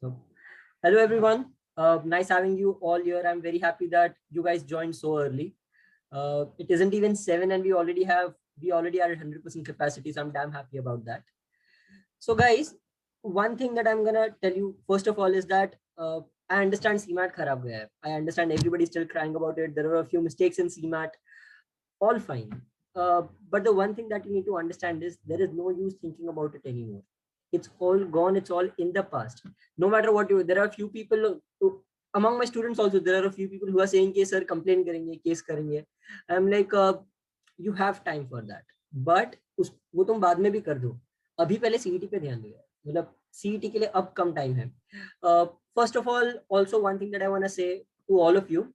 So, hello everyone. Nice having you all here. I'm very happy that you guys joined so early. It isn't even 7, and we already are at 100% capacity. So I'm damn happy about that. So, guys, one thing that I'm gonna tell you first of all is that I understand CMAT kharab gaya hai. I understand everybody's still crying about it. There were a few mistakes in CMAT. All fine. But the one thing that you need to understand is there is no use thinking about it anymore. It's all gone. It's all in the past. No matter what you, there are a few people among my students also. There are a few people who are saying, "Sir, complain करेंगे, case करेंगे." I'm like, you have time for that, but वो तुम बाद में भी कर दो. अभी पहले CET पे ध्यान दो यार. मतलब CET के लिए अब कम टाइम है. First of all, also one thing that I want to say to all of you,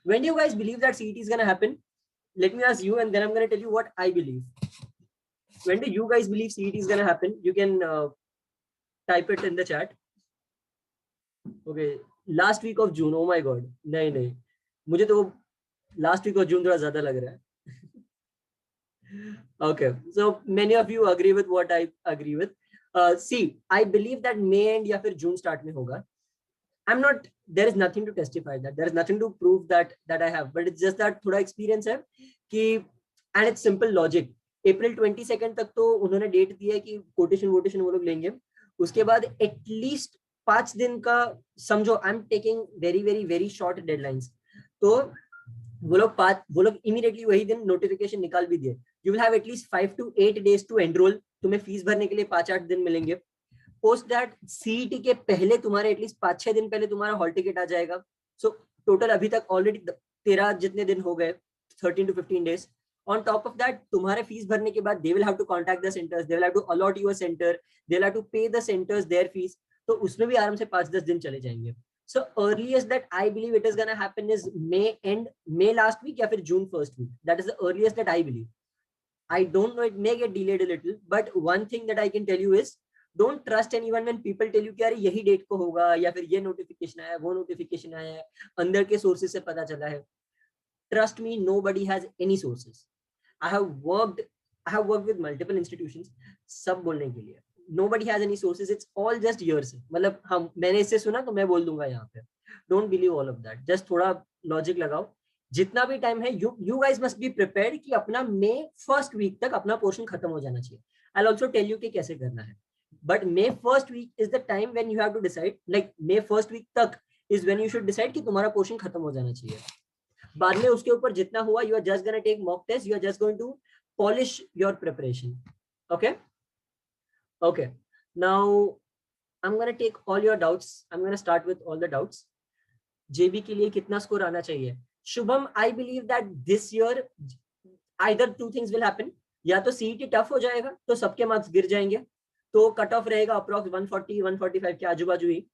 when do you guys believe that CET is gonna happen? Let me ask you, and then I'm going to tell you what I believe. When do you guys believe CET is going to happen? You can type it in the chat. Okay, last week of June. Oh my God, नहीं, मुझे तो last week of June थोड़ा ज़्यादा लग रहा है. Okay, so many of you agree with what I agree with. See, I believe that May end या फिर June start में होगा. I'm not. There is nothing to testify that. There is nothing to prove that I have. But it's just that थोड़ा experience है कि, and it's simple logic. April 22nd तक तो उन्होंने डेट दिया है कि कोटेशन वोटेशन वो लोग लेंगे. उसके बाद एटलीस्ट 5 दिन का समझो. I am taking very very very short deadlines. तो वो लोग इमीडिएटली वही दिन नोटिफिकेशन निकाल भी दिए. You will have at least 5 to 8 days to enrol. तुम्हें फीस भरने के लिए 5-8 दिन मिलेंगे. पोस्ट दैट सीईटी के पहले तुम्हारे एटलीस्ट 5-6 दिन पहले तुम्हारा हॉल टिकट आ जाएगा. सो टोटल अभी तक ऑलरेडी 13 जितने दिन हो गए, 13 to 15 days. On top of that, तुम्हारे फीस भरने के बाद they will have to contact the centers, they will have to allot you a center, they will have to pay the centers their fees. तो उसमें भी आराम से 5-10 दिन चले जाएंगे. So earliest that I believe it is gonna happen is May end, May last week या फिर June first week. That is the earliest that I believe. I don't know, it may get delayed a little, but one thing that I can tell you is don't trust anyone when people tell you कि यार यही date को होगा या फिर ये notification आया, वो नोटिफिकेशन आया है, अंदर के सोर्सेस से पता चला है. Trust me, nobody has any sources. I have worked with multiple institutions. सब बोलने के लिए nobody has any sources. It's all just yours. मतलब हम मैंने इससे सुना तो मैं बोल दूंगा यहाँ पे. Don't believe all of that. Just थोड़ा लॉजिक लगाओ. जितना भी टाइम है, you guys must be prepared कि अपना May first week तक अपना पोर्शन खत्म हो जाना चाहिए. I'll also tell you कि कैसे करना है. But May first week is the time when you have to decide. Like May first week तक is when you should decide कि तुम्हारा पोर्शन खत्म हो जाना चाहिए. बाद में उसके ऊपर जितना हुआ, you are just gonna take mock test. You are just going to polish your preparation. Okay. Now I'm gonna take all your doubts. I'm gonna start with all the doubts. JB के लिए कितना score आना चाहिए? Shubham, I believe that this year either two things will happen. या तो CET tough हो जाएगा तो सबके मार्क्स गिर जाएंगे, तो कट ऑफ रहेगा अप्रॉक्स 140-145 के आजू बाजू ही.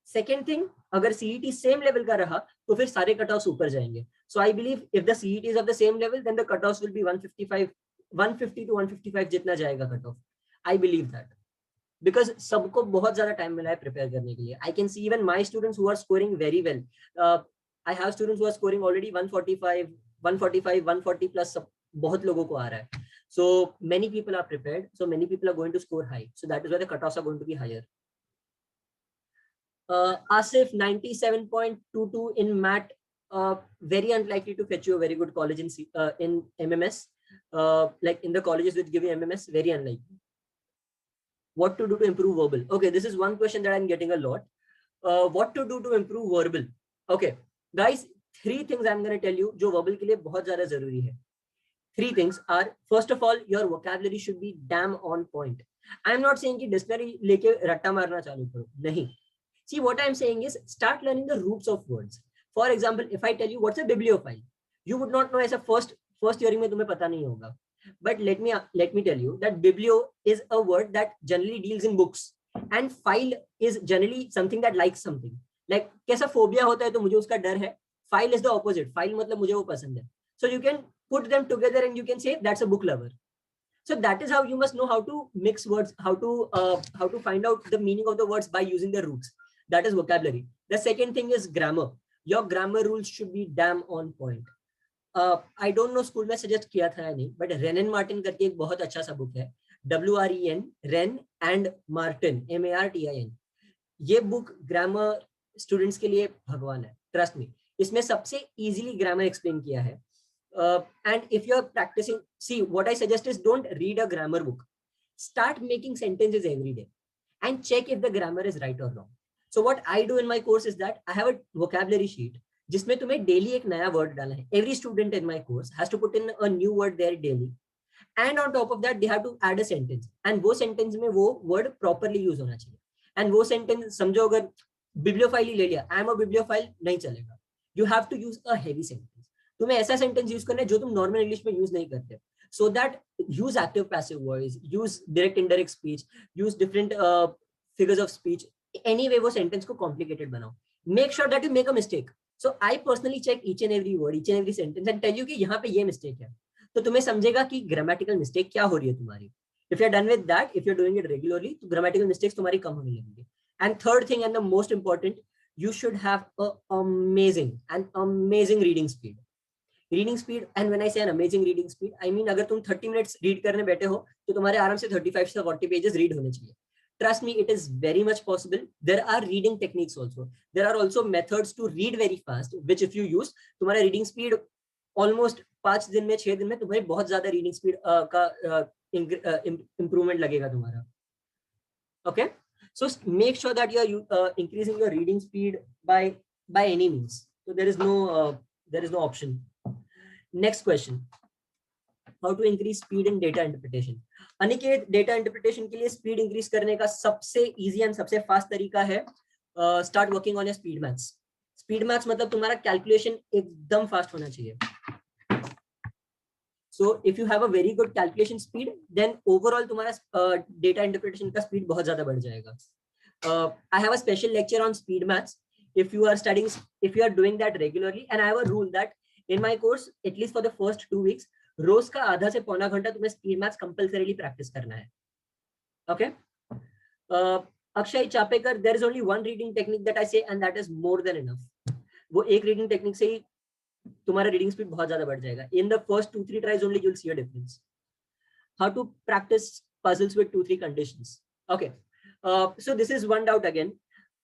सेकेंड थिंग, अगर CET सेम लेवल का रहा तो फिर सारे कट ऑफ ऊपर जाएंगे. So I believe if the CET is of the same level then the cut off will be 150 to 155 जितना जाएगा cut off. I believe that because सबको बहुत ज्यादा टाइम मिला है प्रिपेयर करने के लिए. I can see even my students who are scoring very well. I have students who are scoring already 145, 140 plus. सब बहुत लोगों को आ रहा है. So many people are prepared. So many people are going to score high. So that is why the cutoffs are going to be higher. Asif, 97.22 in MAT. Very unlikely to fetch you a very good college in MMS. Like in the colleges which give you MMS, very unlikely. What to do to improve verbal? Okay, this is one question that I'm getting a lot. What to do to improve verbal? Okay, guys, 3 things I'm going to tell you जो verbal के लिए बहुत ज़्यादा ज़रूरी है. 3 things are, first of all, your vocabulary should be damn on point. I'm not saying कि dictionary लेके रट्टा मारना चालू करो, नहीं. See, what I'm saying is start learning the roots of words. For example, if I tell you what's a bibliophile, you would not know as a first theory में तुम्हें पता नहीं होगा. But let me tell you that biblio is a word that generally deals in books, and file is generally something that likes something. Like कैसा phobia होता है तो मुझे उसका डर है. File is the opposite. File मतलब मुझे वो पसंद है. So you can put them together and you can say that's a book lover. So that is how you must know how to mix words, how to find out the meaning of the words by using the roots. That is vocabulary. The second thing is grammar. Your grammar rules should be damn on point. I don't know school में suggest किया था या नहीं, but rain and Martin करके एक बहुत अच्छा सा बुक है. WREN, rain and Martin, MARTIN. ये बुक ग्रामर स्टूडेंट्स के लिए भगवान है, ट्रस्ट मी। इसमें सबसे इजीली ग्रामर एक्सप्लेन किया है। And if you are practising, see what I suggest is don't read a grammar book, start making sentences every day and check if the grammar is right or wrong. So what I do in my course is that I have a vocabulary sheet जिसमें तुम्हें daily एक नया word डालना है. Every student in my course has to put in a new word there daily, and on top of that they have to add a sentence, and वो sentence में वो word properly use होना चाहिए. And वो sentence समझो, अगर bibliophile ही ले लिया, I am a bibliophile, नहीं चलेगा. You have to use a heavy sentence. तुम्हें ऐसा sentence use करना है जो तुम normal English में use नहीं करते. So that use active passive voice, use direct indirect speech, use different figures of speech. Anyway वो sentence को complicated बनाओ. Make sure that you make a mistake. So I personally check each and every word, each and every sentence and tell you कि यहाँ पे ये mistake है. तो तुम्हें समझेगा कि grammatical mistake क्या हो रही है तुम्हारी. If you're done with that, if you're doing it regularly, तो grammatical mistakes तुम्हारी कम होने लगेंगी. And third thing and the most important, you should have an amazing reading speed. Reading speed, and when I say an amazing reading speed, I mean अगर तुम 30 minutes read करने बैठे हो तो तुम्हारे आराम से 35 से 40 पेजेस रीड होने चाहिए. Trust me, it is very much possible. There are reading techniques also, there are also methods to read very fast which if you use, तुम्हारा रीडिंग स्पीड ऑलमोस्ट 5 दिन में 6 दिन में तुम्हारी बहुत ज्यादा रीडिंग स्पीड का इंप्रूवमेंट लगेगा तुम्हारा. Okay, so make sure that you are increasing your reading speed by any means. So there is no option. Next question, how to increase speed in data interpretation. Aniket, data interpretation के लिए speed increase करने का सबसे easy and सबसे fast तरीका है start working on your speed maths. Speed maths मतलब तुम्हारा कैलकुलेशन एकदम फास्ट होना चाहिए. So if you have a very good calculation speed, then overall तुम्हारा डेटा इंटरप्रिटेशन का स्पीड बहुत ज्यादा बढ़ जाएगा. I have a special lecture on speed maths. If you are doing that regularly, and I have a rule that in my course, at least for the first 2 weeks, रोज का आधा से पौना घंटा तुम्हें स्पीड मैथ्स कंपल्सरीली प्रैक्टिस करना है. Okay, Akshay Chapekar, there is only one reading technique that I say, and that is more than enough. वो एक रीडिंग टेक्निक से ही तुम्हारा रीडिंग स्पीड बहुत ज्यादा बढ़ जाएगा. In the first 2-3 tries only you will see a difference. How to practise puzzles with 2-3 conditions. Okay, so this is one doubt again.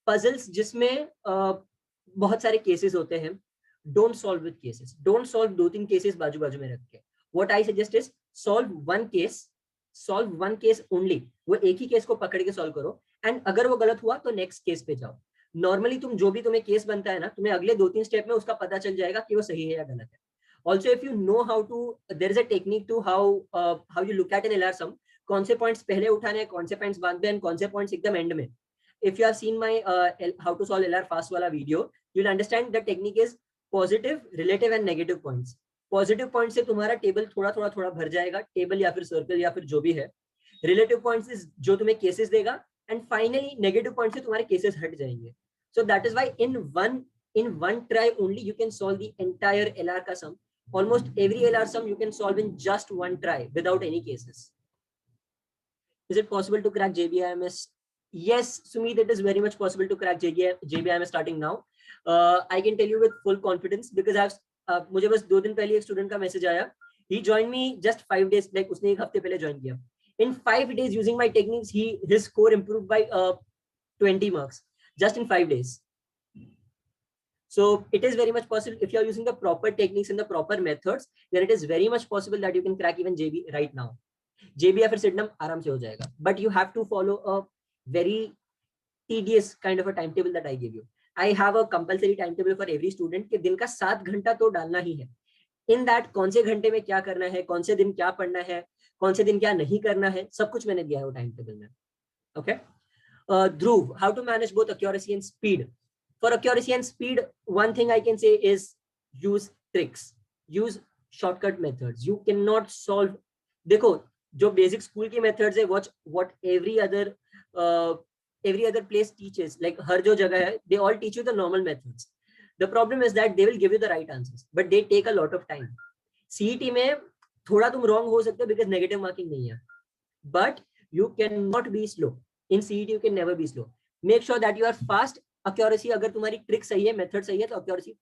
Puzzles जिसमें बहुत सारे केसेस होते हैं, don't solve with cases. Don't solve 2-3 cases बाजू बाजू में रख के. What I suggest is solve one case only. वो एक ही केस को पकड़ के सॉल्व करो, एंड अगर वो गलत हुआ तो नेक्स्ट केस पे जाओ. नॉर्मली तुम जो भी तुम्हें केस बनता है ना, तुम्हें अगले 2-3 स्टेप में उसका पता चल जाएगा कि वो सही है या गलत है. Also if you know how to, there is a technique to how you look at an LR sum. कौन से पॉइंट्स पहले उठाने हैं, कौन से पॉइंट्स बाद में, कौन से पॉइंट्स एकदम एंड में. If you have seen my how to solve LR fast वाला video, you'll understand the technique is positive, relative and negative points. Positive point से तुम्हारा टेबल थोड़ा भर जाएगा, टेबल या फिर सर्कल या फिर जो भी है. रिलेटिव पॉइंट्स इज जो तुम्हें केसेस देगा, एंड फाइनली नेगेटिव पॉइंट से तुम्हारे केसेस हट जाएंगे. सो that is why in one try only you can solve the entire LR का sum. Almost every LR sum you can solve in just one try without any cases. Is it possible to crack JBIMS? Yes, Sumit, it is very much possible to crack JBIMS starting now. I can tell you with full confidence because मुझे बस 2 दिन पहले एक student का message आया. He joined me just 5 days, like उसने 1 हफ्ते पहले ज्वाइन किया. In 5 days using my techniques, his score improved by 20 marks just in 5 days. So it is very much possible if you are using the proper techniques and the proper methods, then it is very much possible that you can crack even JB right now. JB या फिर सिडनम आराम से हो जाएगा. But you have to follow a very tedious kind of a timetable that I give you. I have a compulsory timetable for every student कि दिन का 7 घंटा तो डालना ही है. In that कौन से घंटे में क्या करना है, कौन से दिन क्या पढ़ना है, कौन से दिन क्या नहीं करना है, सब कुछ मैंने दिया है वो टाइम टेबल में. Okay, Dhruv, how to manage both accuracy and speed. For accuracy and speed, one thing I can say is use tricks, use shortcut methods. You cannot solve. देखो जो बेसिक स्कूल की methods है, what every other place teaches, like हर जो जगह है, they all teach you the normal methods. The problem is that they will give you the right answers, but they take a lot of time. CET में थोड़ा तुम wrong हो सकते हो because negative marking नहीं है, but you cannot be slow. In CET you can never be slow. Make sure that you are fast. Accuracy, अगर तुम्हारी ट्रिक सही है, मेथड सही है, तो accuracy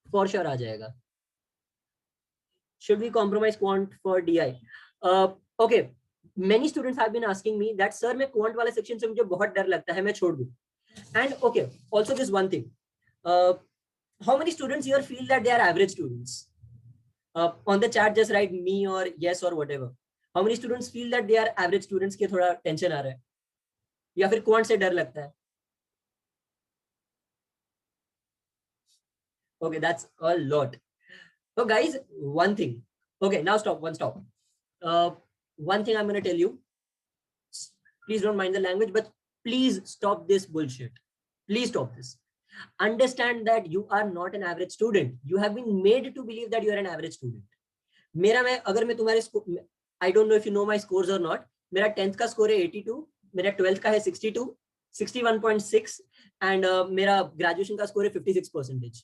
for sure आ जाएगा. Should we compromise quant for DI? Okay. Many students have been asking me that sir मैं quant वाले सेक्शन से मुझे बहुत डर लगता है, मैं छोड़ दूं. And okay, also this one thing, how many students here feel that they are average students? On the chat just write me or yes or whatever. How many students feel that they are average students के थोड़ा tension आ रहा है या फिर कौन से डर लगता है? Okay, that's a lot. So guys, one thing. Okay, now stop. Stop. One thing I'm going to tell you. Please don't mind the language, but please stop this bullshit. Please stop this. Understand that you are not an average student. You have been made to believe that you are an average student. अगर मैं तुम्हारे I don't know if you know my scores or not. मेरा 10th का score है 82, मेरा 12th का है 62, 61.6 and मेरा graduation का score है 56%.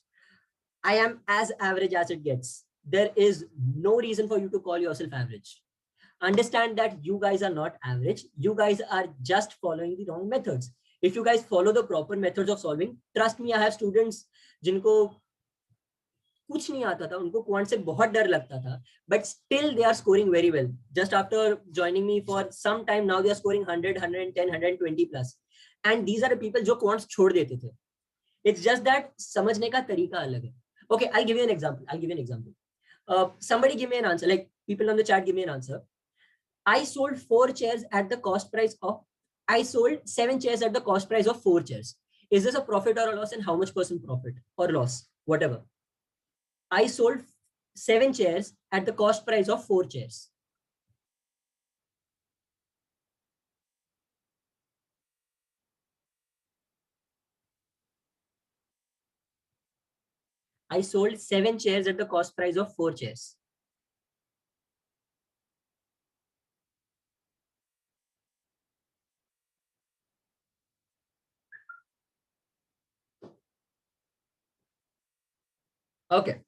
I am as average as it gets. There is no reason for you to call yourself average. Understand that you guys are not average. You guys are just following the wrong methods. If you guys follow the proper methods of solving, trust me, I have students जिनको कुछ नहीं आता था, उनको quant से बहुत डर लगता था, but still they are scoring very well. Just after joining me for some time now, they are scoring 100, 110, 120 plus. And these are the people जो क्वांट्स छोड़ देते थे. It's just that समझने का तरीका अलग है. Okay, I'll give you an example. Somebody give me an answer. Like people on the chat, give me an answer. I sold 4 chairs at the cost price of. I sold 7 chairs at the cost price of 4 chairs. Is this a profit or a loss, and how much % profit or loss? Whatever. I sold 7 chairs at the cost price of 4 chairs. I sold 7 chairs at the cost price of 4 chairs. Okay.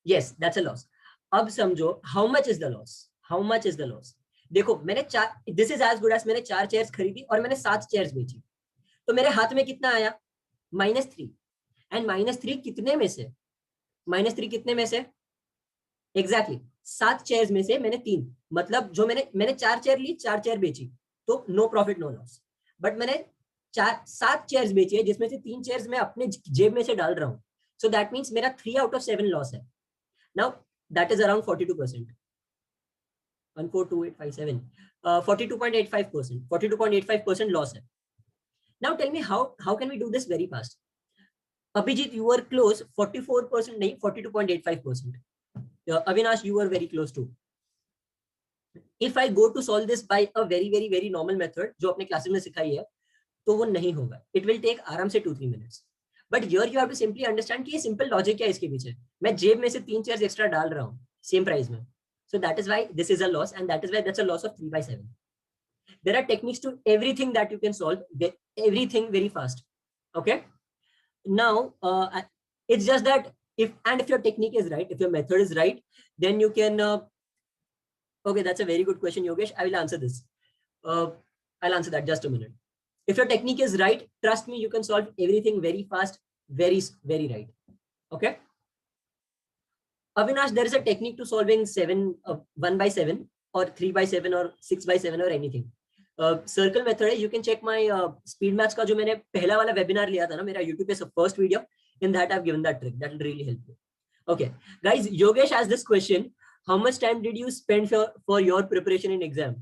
Yes, that's a loss. अब समझो how much is the loss? How much is the loss? देखो मैंने this is as good as मैंने 4 chairs खरीदी और मैंने 7 chairs बेची, तो मेरे हाथ में कितना आया? -3. एंड -3 कितने में से? -3 कितने में से? एग्जैक्टली 7 चेयर्स में से मैंने 3, मतलब जो मैंने 4 चेयर ली, 4 चेयर बेची, तो no profit no loss. But मैंने 7 चेयर्स बेची है जिसमें से 3 चेयर्स मैं अपने जेब में से डाल रहा हूँ, सो दैट मीन्स मेरा 3 आउट ऑफ 7 लॉस है. Now that is around 42%. 142857 42.85%. 42.85% loss है. Now tell me how can we do this very fast? Abhijit, you were close. 44% नहीं, 42.85%. Avinash, you were very close too. If I go to solve this by a very normal method जो अपने classes में सिखाई है, तो वो नहीं होगा. It will take आराम से 2-3 minutes. But here you have to simply understand कि ये simple logic क्या है इसके पीछे. मैं जेब में से 3 चेयर्स एक्स्ट्रा डाल रहा हूँ सेम प्राइस में. So that is why this is a loss, and that is why that's a loss of 3/7. There are techniques to everything that you can solve, everything very fast. Okay. Now, it's just that if your technique is right, if your method is right, then you can. Okay, that's a very good question, Yogesh. I will answer this. I'll answer that just a minute. If your technique is right, trust me, you can solve everything very fast, very right. Okay. Avinash, there is a technique to solving 1/7 or 3/7 or 6/7 or anything. Circle method है. You can check my speed maths का जो मैंने पहला वाला webinar लिया था ना मेरा YouTube पे, first video. In that I've given that trick. That will really help you. Okay, guys. Yogesh asked this question: how much time did you spend for your preparation in exam?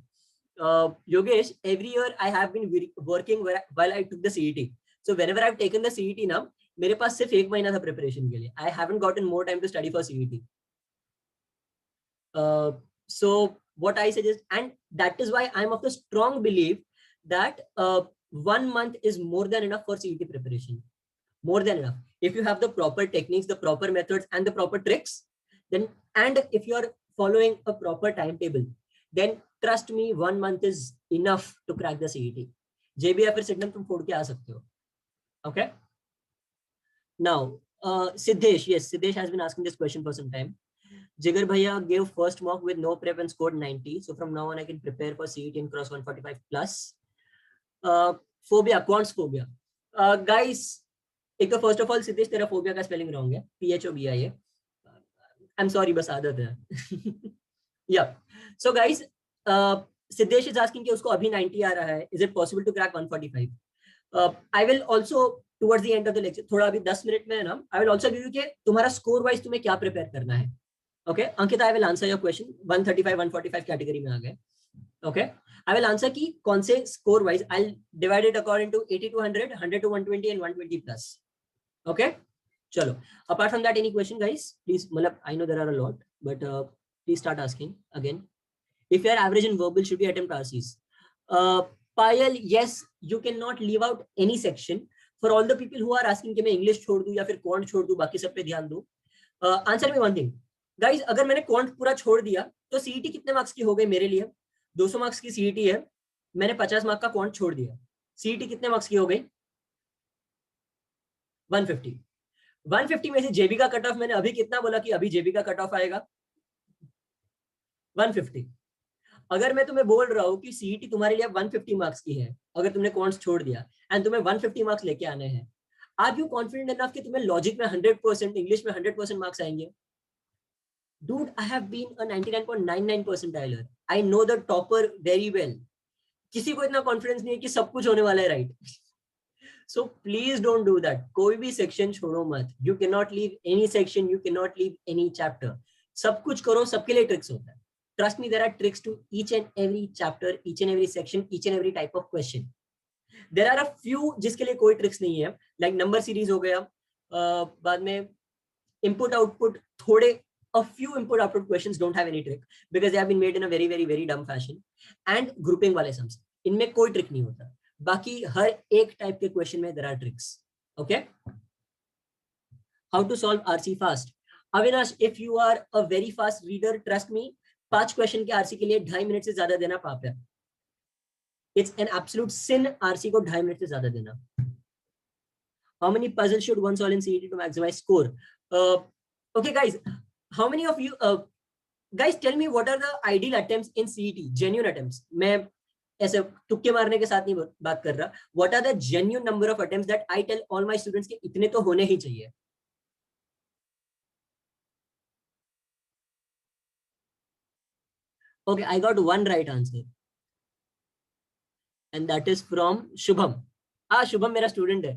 Yogesh, every year I have been working while I took the CET. So whenever I've taken the CET now, मेरे पास सिर्फ 1 महीना था preparation के लिए. I haven't gotten more time to study for CET. So what I suggest, and that is why I'm of the strong belief that 1 month is more than enough for CET preparation. More than enough. If you have the proper techniques, the proper methods, and the proper tricks, then, and if you're following a proper timetable, then trust me, 1 month is enough to crack the CET. JB फिर signum तुम फोड़ के आ सकते हो. Okay. Now, Siddesh, yes, Siddesh has been asking this question for some time. Jigar Bhaiya gave first mock with no prep and scored 90. So from now on, I can prepare for CET in cross 145 plus. Phobia, quants phobia. Guys, एक तो first of all, Siddesh, तेरा phobia का spelling wrong है. PHOBIA है. I'm sorry, बस आदत है. Yeah. So guys, Siddesh is asking कि उसको अभी 90 आ रहा है. Is it possible to crack 145? I will also towards the end of the lecture, थोड़ा अभी 10 मिनट में है ना, I will also give you कि तुम्हारा स्कोर वाइज तुम्हें क्या प्रिपेयर करना है. Okay Ankit, I will answer your question. 135 145 category में आ गए. ओके आई विल आंसर कि कौन से score wise. I divide it according to 80 to 100, 100 to 120 and 120 plus. Okay चलो, apart from that any question guys, please. मतलब I know there are a lot, but please start asking again. If you are average in verbal, should we attempt RCs? Payal, yes, you cannot leave out any section. For all the people who are asking कि मैं English छोड़ दूं या फिर quant छोड़ दूं, बाकी सब पे ध्यान दूं. Answer me one thing, guys. अगर मैंने quant पूरा छोड़ दिया तो CET कितने मार्क्स की हो गई मेरे लिए? 200 मार्क्स की CET है, मैंने 50 मार्क्स का quant छोड़ दिया. CET कितने मार्क्स की हो गई? 150. 150 में से जेबी का कट ऑफ मैंने अभी कितना बोला कि अभी जेबी का कट ऑफ आएगा? 150. अगर मैं तुम्हें बोल रहा हूँ कि सीईटी तुम्हारे लिए 150 मार्क्स की है, अगर तुमने क्वांट्स छोड़ दिया एंड तुम्हें 150 मार्क्स लेके आने हैं, आर यू कॉन्फिडेंट इनफ कि तुम्हें लॉजिक में 100%, इंग्लिश में 100% मार्क्स आएंगे? Dude, I have been a 99.99 percentiler. I know the topper very well. किसी को इतना कॉन्फिडेंस नहीं है कि सब कुछ होने वाला है right. So please don't do that. कोई भी सेक्शन छोड़ो मत. You cannot leave any section. You cannot leave any chapter. सब कुछ करो, सबके लिए ट्रिक्स होता है. Trust me, there are tricks to each and every chapter, each and every section, each and every type of question. There are a few जिसके लिए कोई ट्रिक्स नहीं है, like number series हो गया, बाद में input output, थोड़े a few input output questions don't have any trick because they have been made in a very very very dumb fashion, and grouping वाले sums, इनमें कोई ट्रिक नहीं होता. बाकी हर एक टाइप के क्वेश्चन में there are tricks. Okay? How to solve RC fast? Avinash, if you are a very fast reader, trust me, 5 question के आरसी के लिए 2.5 मिनट से ज्यादा देना पाप है. It's an absolute sin RC को 2.5 मिनट से ज्यादा देना. How many puzzle should one solve in CET to maximise score? Okay guys, how many of you guys tell me what are the ideal attempts in CET, genuine attempts. मैं ऐसे तुक्के मारने के साथ नहीं बात कर रहा. What are the genuine number of attempts that I tell all my students के इतने तो होने ही चाहिए? Okay, I got one right answer, and that is from Shubham. Shubham मेरा student है.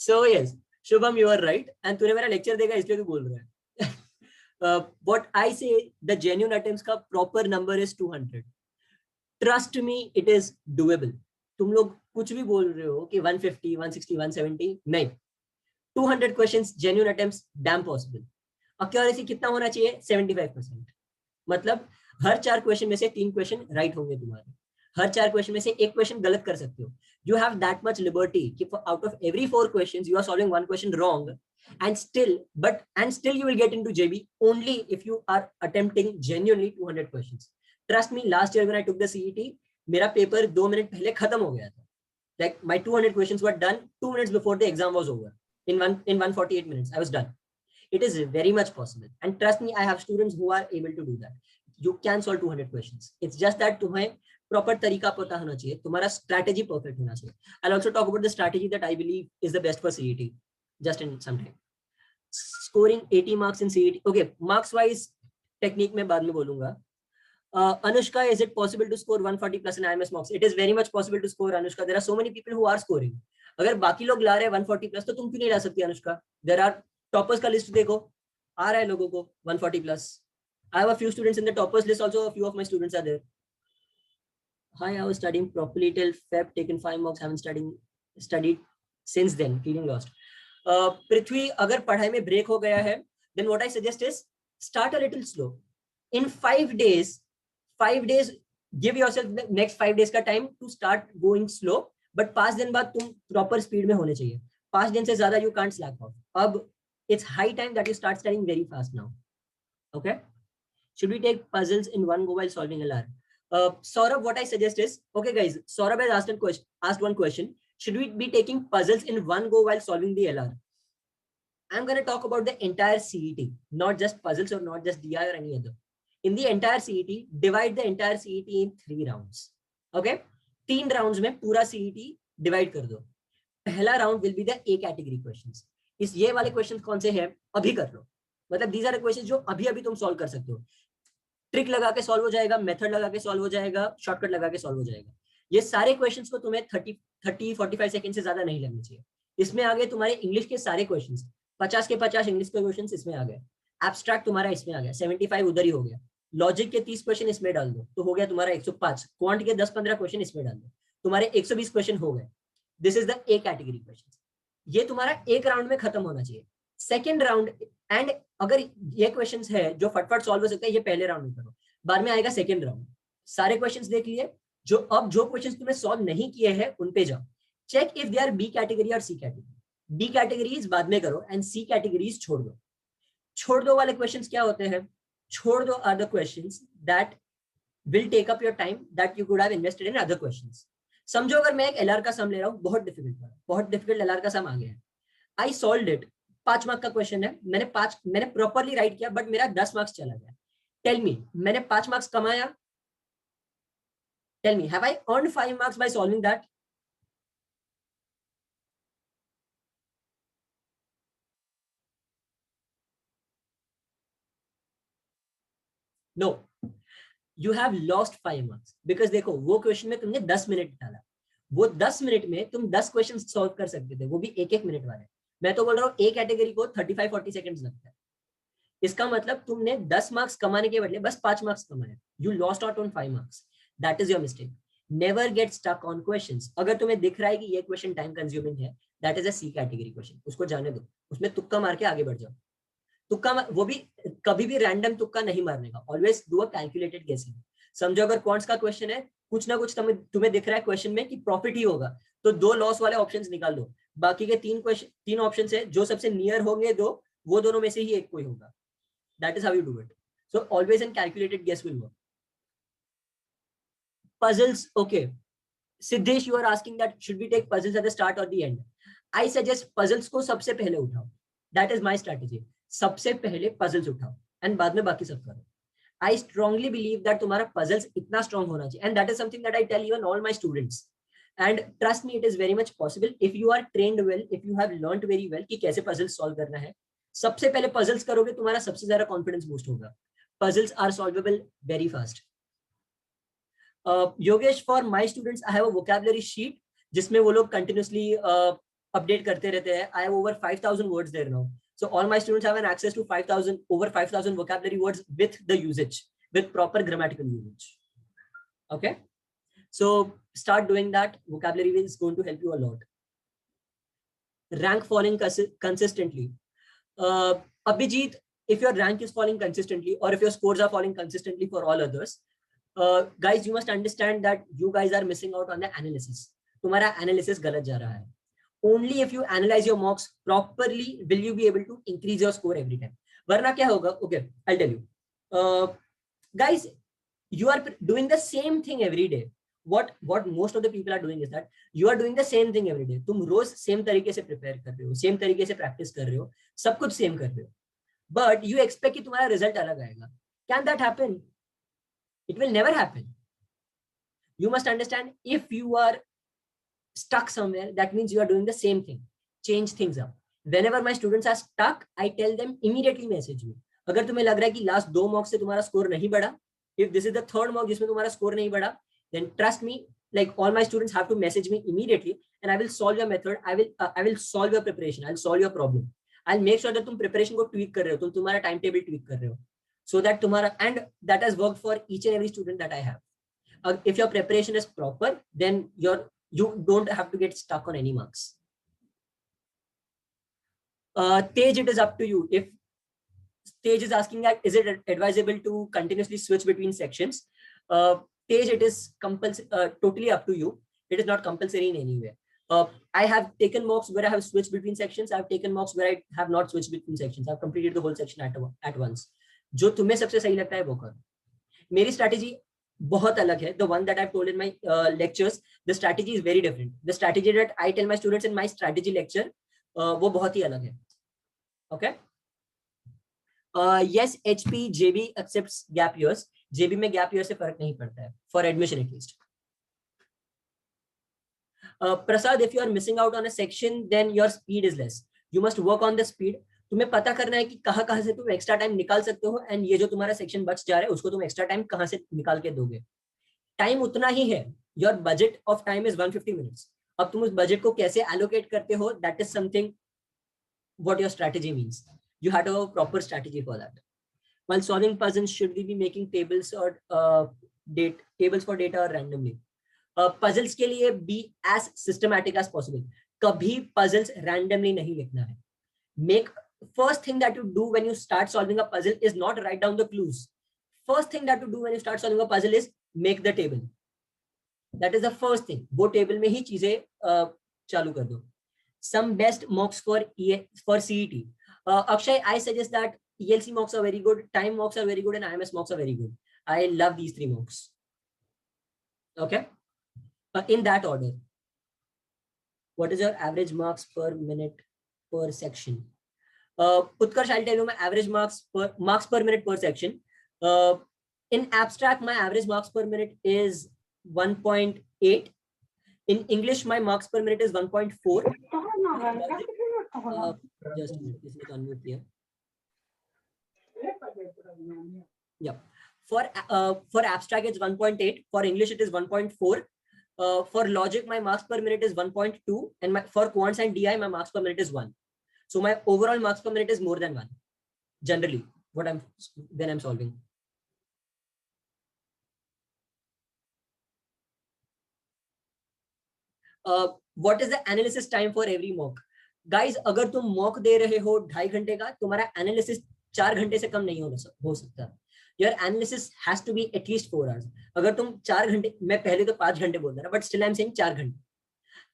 So yes, Shubham, you are right. And तूने मेरा lecture देखा इसलिए तू बोल रहा है. What I say, the genuine attempts का proper number is 200. Trust me, it is doable. तुम लोग कुछ भी बोल रहे हो कि 150, 160, 170, नहीं. 200 questions, genuine attempts, damn possible. Accuracy कितना होना चाहिए? 75%. मतलब हर 4 क्वेश्चन में से 3 क्वेश्चन राइट होंगे तुम्हारे. हर 4 क्वेश्चन में से एक क्वेश्चन गलत कर सकते हो. You have that much liberty कि out of every 4 questions you are solving 1 question wrong, and still you will get into JB only if you are attempting genuinely 200 questions. Trust me, last year when I took the CET, मेरा paper 2 minute पहले खत्म हो गया था. Like my 200 questions were done 2 minutes before the exam was over. in 148 minutes I was done. It is very much possible, and trust me, I have students who are able to do that. You can solve 200 questions. It's just that तुम्हें proper तरीका पता होना चाहिए, तुम्हारा strategy perfect होना चाहिए. I'll also talk about the strategy that I believe is the best for CET just in some time. Scoring 80 marks in CET. Okay, marks wise technique में बाद में बोलूंगा. Anushka, is it possible to score 140 plus in IMS mocks? It is very much possible to score, Anushka. There are so many people who are scoring. अगर बाकी लोग ला रहे हैं 140 plus, तो तुम क्यों नहीं ला सकती अनुष्का? There are toppers का लिस्ट देखो, आ रहा है लोगों को 140 plus. I have a few students in the toppers list also. A few of my students are there. Hi, I was studying properly till Feb, taken 5 mocks, haven't studied since then, feeling lost. Prithvi, अगर पढ़ाई में break हो गया है, then what I suggest is start a little slow. In 5 days, give yourself the next 5 days का time to start going slow. But 5 दिन बाद तुम proper speed में होने चाहिए. 5 दिन से ज्यादा you can't slack off. अब it's high time that you start studying very fast now. Okay? Should we take puzzles in one go while solving LR? Saurabh, what I suggest is, okay guys, Saurabh has asked one question. Should we be taking puzzles in one go while solving the LR? I'm going to talk about the entire CET, not just puzzles or not just DI or any other. In the entire CET, divide the entire CET in 3 rounds. Okay? 3 rounds में पूरा CET divide कर दो. पहला round will be the A category questions. इस ये वाले questions कौन से हैं अभी कर लो. मतलब these are the questions जो अभी तुम solve कर सकते हो. ट्रिक लगा के सॉल्व हो जाएगा, मेथड लगा के सॉल्व हो जाएगा, शॉर्टकट लगा के सॉल्व हो जाएगा. ये सारे क्वेश्चंस को तुम्हें 45 सेकंड से ज्यादा नहीं लगने चाहिए। इसमें आ गए तुम्हारे इंग्लिश के सारे क्वेश्चंस, 50 के 50 इंग्लिश के क्वेश्चंस इसमें आ गए। एब्स्ट्रैक्ट तुम्हारा इसमें आ गया, 75 उधर ही हो गया। लॉजिक के 30 क्वेश्चन इसमें डाल दो तो हो गया तुम्हारा 105। क्वांट के 10-15 क्वेश्चन इसमें डाल दो, तुम्हारे 120 क्वेश्चन हो गए। This is the A category question. ये तुम्हारा एक राउंड में खत्म होना चाहिए। सेकेंड राउंड, एंड अगर ये क्वेश्चंस है जो फटफट सॉल्व हो सकता है, ये पहले राउंड में करो, बाद में आएगा सेकेंड राउंड। सारे क्वेश्चंस देख लिए, जो क्वेश्चंस तुमने सॉल्व नहीं किए हैं उन पे जाओ, check if they are B category और सी कैटेगरी। बी कैटेगरीज बाद में करो एंड सी कैटेगरीज छोड़ दो। छोड़ दो वाले क्वेश्चंस क्या होते हैं? छोड़ दो are the questions that will take up your time that you could have invested in other questions. समझो अगर मैं एक एलआर का सम ले रहा हूँ, बहुत डिफिकल्ट एलआर का सम आ गया है, आई सॉल्व्ड इट, 5 मार्क का क्वेश्चन है, मैंने प्रॉपरली राइट किया बट मेरा 10 मार्क्स चला गया। टेल मी, मैंने 5 मार्क्स कमाया? Tell me, have I earned 5 marks by solving that? No, you have lost 5 marks because देखो वो क्वेश्चन में तुमने 10 मिनट डाला, वो 10 मिनट में तुम 10 क्वेश्चन सॉल्व कर सकते थे, वो भी एक एक मिनट वाले। मैं तो बोल रहा हूँ ए कैटेगरी को 35-40 सेकंड्स लगता है। इसका मतलब तुमने 10 मार्क्स कमाने के बदले बस 5 मार्क्स कमाए, you lost out on 5 marks. That is your mistake. Never get stuck on questions. अगर तुम्हें दिख रहा है कि ये क्वेश्चन टाइम कंज्यूमिंग है, that is a C category question, उसको जाने दो, उसमें तुक्का मार के आगे बढ़ जाओ। तुक्का वो भी कभी भी रैंडम तुक्का नहीं मारने का, ऑलवेज डू अ कैलकुलेटेड गेसिंग। समझो अगर क्वांट्स का क्वेश्चन है, कुछ ना कुछ तुम्हें दिख रहा है क्वेश्चन में कि प्रॉफिट ही होगा, तो 2 लॉस वाले ऑप्शंस निकाल दो। बाकी के 3 ऑप्शन है, जो सबसे नियर होंगे दो, वो दोनों में से ही एक कोई होगा। That is how you do it. So always and calculated guess will work. Puzzles, okay. Siddesh, you are asking that should we take puzzles at the start or the end? I suggest puzzles को सबसे पहले उठाओ. That is my strategy. सबसे पहले puzzles उठाओ and बाद में बाकी सब करो. I strongly believe that तुम्हारा puzzles इतना strong होना चाहिए, and that is something that I tell even all my students. And trust me, it is very much possible if you are trained well, if you have learned very well कि कैसे puzzles solve करना है. सबसे पहले puzzles करोगे, तुम्हारा सबसे ज्यादा confidence boost होगा. Puzzles are solvable very fast. Yogesh, for my students, I have a vocabulary sheet जिसमें वो लोग continuously update करते रहते हैं. I have over 5,000 words there now. So all my students have an access to over 5,000 vocabulary words with the usage, with proper grammatical usage. Okay. So start doing that. Vocabulary is going to help you a lot. Rank falling consistently. Abhijit, if your rank is falling consistently or if your scores are falling consistently for all others, guys, you must understand that you guys are missing out on the analysis. तुम्हारा analysis गलत जा रहा है. Only if you analyze your mocks properly will you be able to increase your score every time. वरना क्या होगा? Okay, I'll tell you. Guys, you are doing the same thing every day. What most of the people are doing is that you are doing the same thing every day. तुम रोज same तरीके से prepare कर रहे हो, same तरीके से practice कर रहे हो, सब कुछ सेम कर रहे हो, बट यू एक्सपेक्ट कि तुम्हारा रिजल्ट अलग आएगा. Can that happen? It will never happen. You must understand, if you are stuck somewhere, that means you are doing the same thing. Change things up. Whenever my students are stuck, I tell them immediately message me. अगर तुम्हें लग रहा है कि last 2 mock से तुम्हारा score नहीं बढ़ा, if this is the 3rd mock जिसमें तुम्हारा स्कोर नहीं बढ़ा, then trust me, like all my students have to message me immediately and I will solve your method. I will solve your preparation. I'll solve your problem. I'll make sure that तुम preparation को tweak कर रहे हो, तुम तुम्हारा time table tweak कर रहे हो, so that तुम्हारा, and that has worked for each and every student that I have. If your preparation is proper, then you don't have to get stuck on any marks. Tej, it is up to you. If Tej is asking that, is it advisable to continuously switch between sections? Tej, it is totally up to you. It is not compulsory in any way. I have taken mocks where I have switched between sections. I have taken mocks where I have not switched between sections. I have completed the whole section at once. जो तुम्हें सबसे सही लगता है वो करो. मेरी strategy बहुत अलग है. The one that I've told in my lectures, the strategy is very different. The strategy that I tell my students in my strategy lecture, वो बहुत ही अलग है. Okay. Yes, HP, JB accepts gap years. JB में gap year से फर्क नहीं पड़ता है, for admission at least. Prasad, if you are missing out on a section, then your speed is less. You must work on the speed. तुम्हें पता करना है कि कहाँ से तुम एक्स्ट्रा टाइम निकाल सकते हो, एंड ये जो तुम्हारा सेक्शन बच जा रहा है उसको तुम एक्स्ट्रा टाइम कहाँ से निकाल के दोगे. टाइम उतना ही है, your budget of time is 150 minutes. अब तुम उस budget को कैसे allocate करते हो, that is something what your strategy means. You have to have a proper strategy for that. While solving puzzles, should we be making tables or tables for data or randomly? Puzzles के लिए be as systematic as possible. कभी puzzles randomly नहीं लिखना है. Make first thing that you do when you start solving a puzzle is not write down the clues. First thing that you do when you start solving a puzzle is make the table. That is the first thing. वो table में ही चीजें चालू कर दो. Some best mocks for CET. Akshay, I suggest that ELC mocks are very good, time mocks are very good, and IMS mocks are very good. I love these 3 mocks. Okay, in that order. What is your average marks per minute per section? Utkarsh, I'll tell you my average marks per minute per section. In abstract, my average marks per minute is 1.8. In English, my marks per minute is 1.4. Just a minute, this is unmute here. Yeah, for abstract it's 1.8. For English it is 1.4. For logic my marks per minute is 1.2, and for quants and DI my marks per minute is 1. So my overall marks per minute is more than 1 generally when I'm solving. What is the analysis time for every mock? Guys, अगर तुम mock दे रहे हो 2.5 घंटे का, तुम्हारा analysis 4 घंटे से कम नहीं हो सकता. Your analysis has to be at least 4 hours. अगर तुम 4 घंटे, मैं पहले तो 5 घंटे बोल रहा, but still I'm saying 4 घंटे.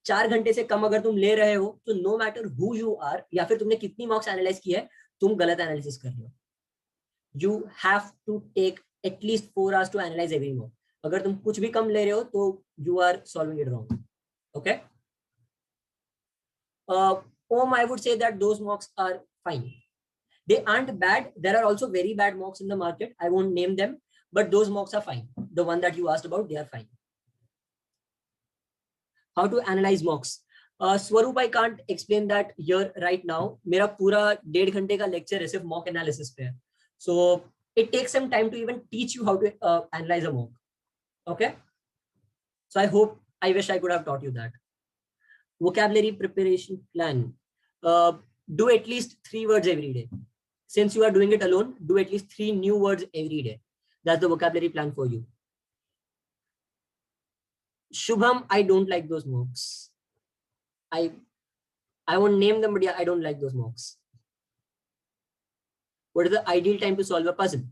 4 घंटे से कम अगर तुम ले रहे हो, तो no matter who you are, या फिर तुमने कितनी मॉक्स एनालाइज की है, तुम गलत एनालिसिस कर रहे हो. You have to take at least 4 hours to analyze every mock. अगर तुम कुछ भी कम ले रहे हो, तो you are solving it wrong. Okay. I would say that those mocks are fine. They aren't bad. There are also very bad mocks in the market. I won't name them, but those mocks are fine. The one that you asked about, they are fine. How to analyze mocks? Swaroop, I can't explain that here right now. मेरा पूरा 1.5 घंटे का lecture है सिर्फ mock analysis पे. So it takes some time to even teach you how to analyze a mock. Okay. So I wish I could have taught you that. Vocabulary preparation plan. Do at least 3 words every day. Since you are doing it alone, do at least 3 new words every day. That's the vocabulary plan for you. Shubham, I don't like those mocks. I won't name them, but yeah, I don't like those mocks. What is the ideal time to solve a puzzle?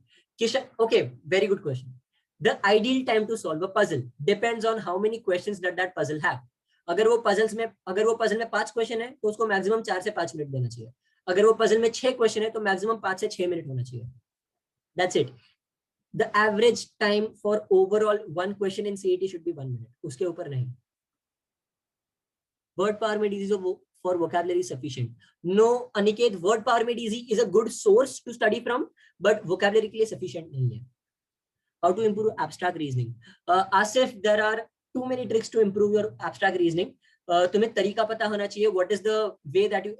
Kishan, okay, very good question. The ideal time to solve a puzzle depends on how many questions that puzzle have. अगर वो puzzle में 5 question है, तो उसको maximum 4 से 5 minute देना चाहिए. अगर वो पजल में 6 क्वेश्चन है, तो मैक्सिमम 5 से 6 मिनट होना चाहिए. That's it. The average time for overall one question in CET should be 1 minute. उसके ऊपर नहीं. Word power made easy for vocabulary sufficient. No, Aniket, word power made easy is a good source to study from, but vocabulary के लिए sufficient नहीं है. How to improve abstract reasoning? Asif, there are too many tricks to improve your abstract reasoning. तुम्हें तरीका पता होना चाहिए. What is the way that you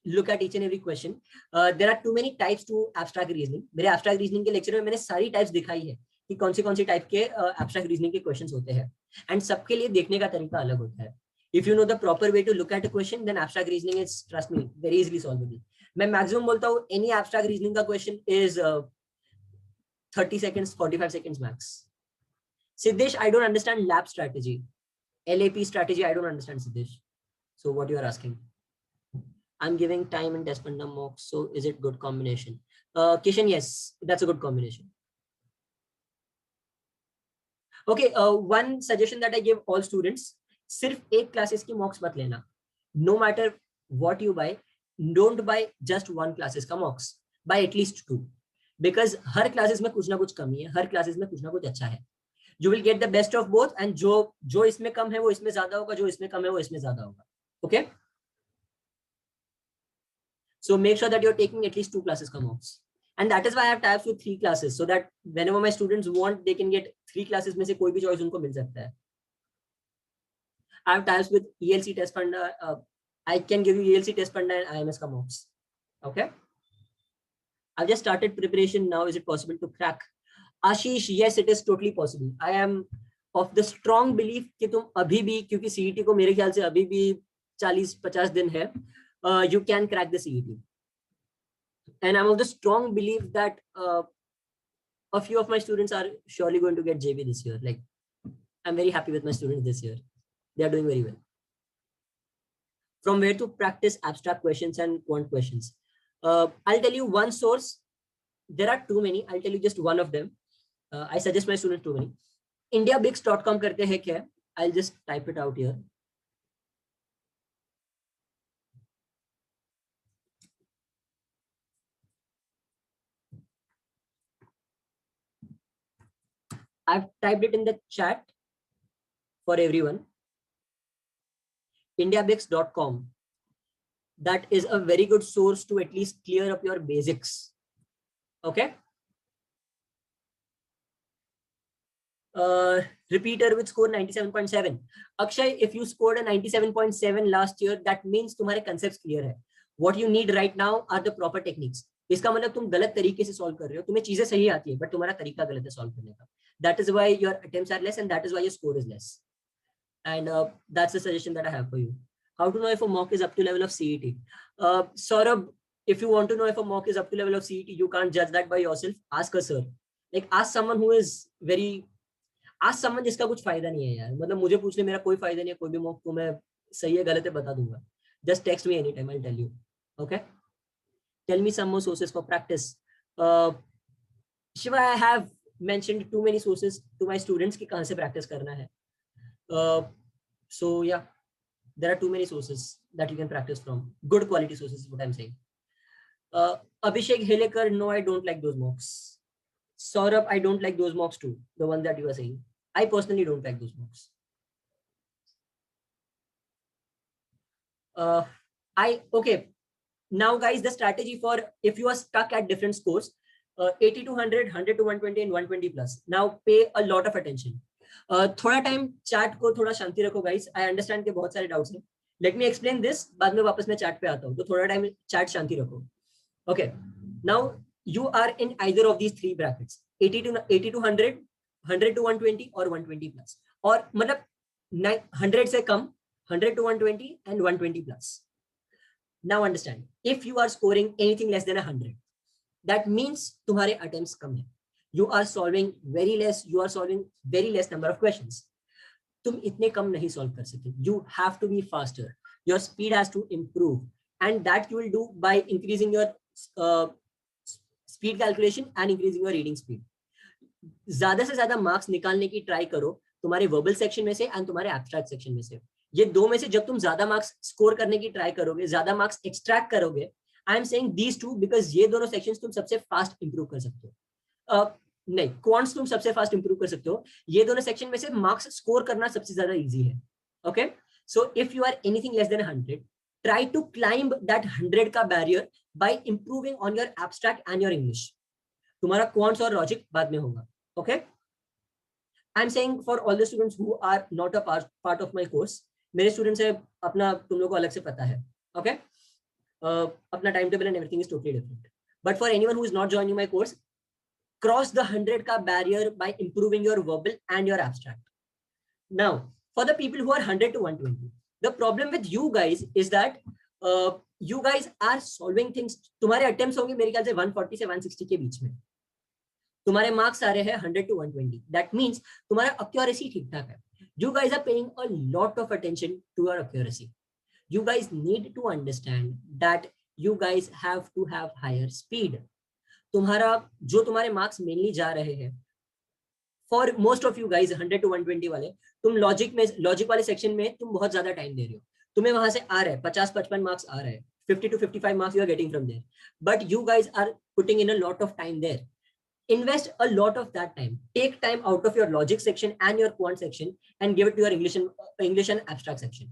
look at each and every question? There are too many types to abstract reasoning. मेरे abstract reasoning के lecture में मैंने सारी types दिखाई है कि कौन सी type के abstract reasoning के questions होते हैं. And सबके लिए देखने का तरीका अलग होता है. If you know the proper way to look at a question, then abstract reasoning is, trust me, very easily solvable. मैं maximum बोलता हूँ, any abstract reasoning का question is 30 seconds, 45 seconds max. Siddesh, I don't understand lab strategy. LAP strategy, I don't understand, Siddesh. So what you are asking? I'm giving time and test fund mocks. So is it good combination? Kishan, yes, that's a good combination. Okay, one suggestion that I give all students, सिर्फ एक classes की mocks मत लेना. No matter what you buy, don't buy just one classes का mocks. Buy at least 2. Because her classes में कुछ ना कुछ कमी है, हर classes में कुछ ना कुछ अच्छा है. You will get the best of both, and जो इसमें कम है वो इसमें ज्यादा होगा, जो इसमें कम है वो इसमें ज्यादा होगा. Okay? So make sure that you're taking at least 2 classes का mocks. And that is why I have types with 3 classes, so that whenever my students want, they can get 3 classes में से कोई भी choice उनको मिल सकता है. I have types with ELC test fund. I can give you ELC test fund and IMS का mocks. Okay? I've just started preparation now. Is it possible to crack? Ashish, yes, it is totally possible. I am of the strong belief कि तुम अभी भी, क्योंकि CET को मेरे ख्याल से अभी भी 40-50 दिन है, you can crack the CET. And I'm of the strong belief that a few of my students are surely going to get JB this year. Like, I'm very happy with my students this year. They are doing very well. From where to practice abstract questions and quant questions? I'll tell you one source. There are too many. I'll tell you just one of them. I suggest my students too many. indiabix.com करते हैं क्या? I'll just type it out here. I've typed it in the chat for everyone. indiabix.com. That is a very good source to at least clear up your basics. Okay. Repeater with score 97.7. Akshay, if you scored a 97.7 last year, that means तुम्हारे concepts clear है. What you need right now are the proper techniques. इसका मतलब तुम गलत तरीके से solve कर रहे हो. तुम्हें चीजें सही आती है, but तुम्हारा तरीका गलत है solve करने का. That is why your attempts are less, and that is why your score is less. And that's the suggestion that I have for you. How to know if a mock is up to level of CET? Saurabh, if you want to know if a mock is up to level of CET, you can't judge that by yourself. Ask a sir. Like, ask someone who is very, ask someone जिसका कुछ फायदा नहीं है यार. मतलब मुझे पूछने मेरा कोई फायदा नहीं है. कोई भी मॉक को मैं सही है गलत है बता दूंगा. Just text me anytime, I'll tell you. Okay. Tell me some more sources for practice. Shiva, I have mentioned too many sources to my students कि कहाँ से practice करना है. So yeah, there are too many sources that you can practice from. Good quality sources is what I'm saying. Abhishek Helekar, no, I don't like those mocks. Saurabh, I don't like those mocks too. The one that you are saying. I personally don't like those mocks. Okay. Now guys, the strategy for if you are stuck at different scores, 80 to 100, 100 to 120 and 120 plus. Now pay a lot of attention. थोड़ा time chat को थोड़ा शांति रखो guys. I understand के बहुत सारे doubts हैं. Let me explain this. बाद में वापस मैं चैट पे आता हूँ, तो थोड़ा टाइम चैट शांति रखो. Okay. Now you are in either of these three brackets, 80 to 100, 100 to 120 और 120 प्लस. और मतलब 100 से कम, 100 to 120 and 120 plus. Now understand, if you are scoring anything less than 100, that means तुम्हारे attempts कम है. You are solving very less. You are solving very less number of questions. तुम इतने कम नहीं solve कर सकते. You have to be faster. Your speed has to improve, and that you will do by increasing your speed calculation and increasing your reading speed. ज्यादा से ज्यादा marks निकालने की try करो तुम्हारे verbal section में से and तुम्हारे abstract section में से. ये दो में से जब तुम ज्यादा marks score करने की try करोगे, ज्यादा marks extract करोगे, I am saying these two because ये दोनों sections तुम सबसे fast improve कर सकते हो. नहीं, क्वांट्स तुम सबसे फास्ट इंप्रूव कर सकते हो. ये दोनों सेक्शन में से मार्क्स स्कोर करना सबसे ज्यादा इजी है. Okay. So if you are anything less than 100, try to climb that 100 का barrier by improving on your abstract and your English. तुम्हारा क्वांट्स और लॉजिक बाद में होगा. Okay. I am saying for all the students who are not a part of my course, मेरे students है अपना, तुम लोगों को अलग से पता है. ओके. अपना time table and everything is totally different. But for anyone who is not joining my course, cross the 100 ka barrier by improving your verbal and your abstract. Now, for the people who are 100 to 120, the problem with you guys is that you guys are solving things. तुम्हारे attempts होंगे मेरे ख्याल से 140 से 160 के बीच में. तुम्हारे marks आ रहे हैं 100 to 120. That means तुम्हारा accuracy ठीक ठाक है. You guys are paying a lot of attention to your accuracy. You guys need to understand that you guys have to have higher speed. तुम्हारा जो तुम्हारे मार्क्स मेनली जा रहे हैं, for most of you guys 100 to 120 वाले, तुम logic वाले section में तुम बहुत ज्यादा टाइम दे रहे हो. तुम्हें वहां से आ रहा है 50-55 मार्क्स आ रहा है, 50 to 55 marks you are getting from there, but you guys are putting in a lot of time there. Invest a lot of that time. Take time out of your logic section and your quant section and give it to your English and abstract section.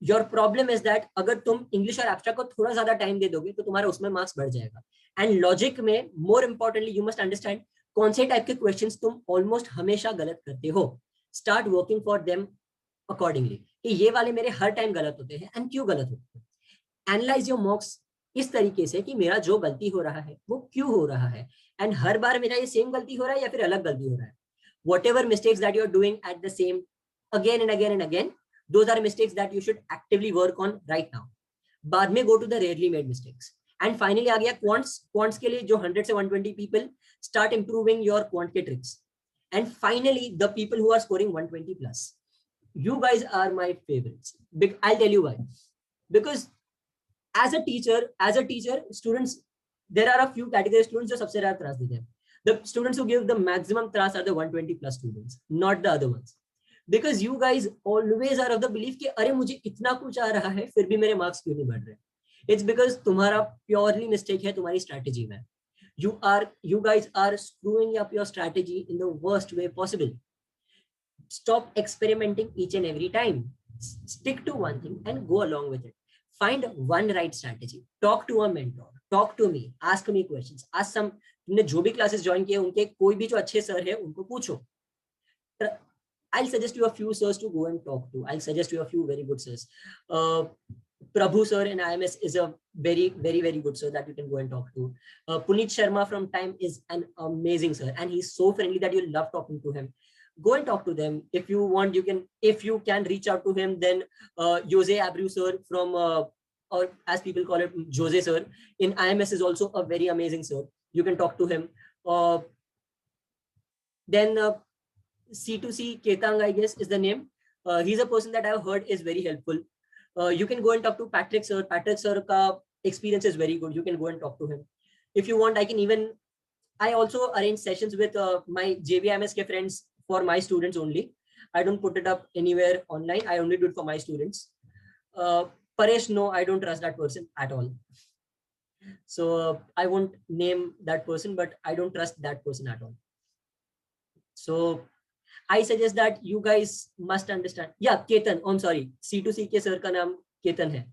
Your problem is that अगर तुम English और abstract को थोड़ा ज्यादा time दे दोगे तो तुम्हारा उसमें मार्क्स बढ़ जाएगा. एंड लॉजिक में more importantly you must understand कौन से टाइप के क्वेश्चंस तुम ऑलमोस्ट हमेशा गलत करते हो. Start working for them accordingly कि ये वाले मेरे हर टाइम गलत होते हैं एंड क्यों गलत होते हैं. एनालाइज योर मॉक्स इस तरीके से कि मेरा जो गलती हो रहा है वो क्यों हो रहा है, एंड हर बार मेरा ये सेम गलती हो रहा है या फिर अलग गलती हो रहा है. whatever mistakes that you're doing at the same again and again and again, those are mistakes that you should actively work on right now. बाद में go to the rarely made mistakes. And finally आ गया quants के लिए जो 100 से 120 people, start improving your quant के tricks. And finally the people who are scoring 120 plus, you guys are my favorites. I'll tell you why. Because as a teacher, students, there are a few category students जो सबसे ज्यादा त्रास देते हैं. The students who give the maximum त्रास are the 120 plus students, not the other ones. Because you guys always are of the belief कि अरे मुझे इतना कुछ आ रहा है फिर भी मेरे मार्क्स क्यों नहीं बढ़ रहे. It's because तुम्हारा purely mistake है तुम्हारी strategy में. You guys are screwing up your strategy in the worst way possible. Stop experimenting each and every time. Stick to one thing and go along with it. Find one right strategy. Talk to a mentor. Talk to me. Ask me questions. Ask some. तुमने जो भी classes join किए उनके कोई भी जो अच्छे sir है उनको पूछो. I'll suggest you a few sirs to go and talk to. I'll suggest you a few very good sirs. Prabhu sir in IMS is a very, very, very good sir that you can go and talk to. Puneet Sharma from Time is an amazing sir, and he's so friendly that you'll love talking to him. Go and talk to them. If you want, you can. If you can reach out to him, then Jose Abreu sir from, or as people call it, Jose sir in IMS is also a very amazing sir. You can talk to him. Then C2C Ketang, I guess, is the name. He's a person that I've heard is very helpful. You can go and talk to Patrick sir. Patrick sir ka experience is very good. You can go and talk to him. If you want, I also arrange sessions with my JVMSK friends for my students only. I don't put it up anywhere online. I only do it for my students. Paresh, no, I don't trust that person at all. So I won't name that person, but I don't trust that person at all. So I suggest that you guys must understand. Yeah, Ketan. I'm sorry. C2C के sir का नाम Ketan है.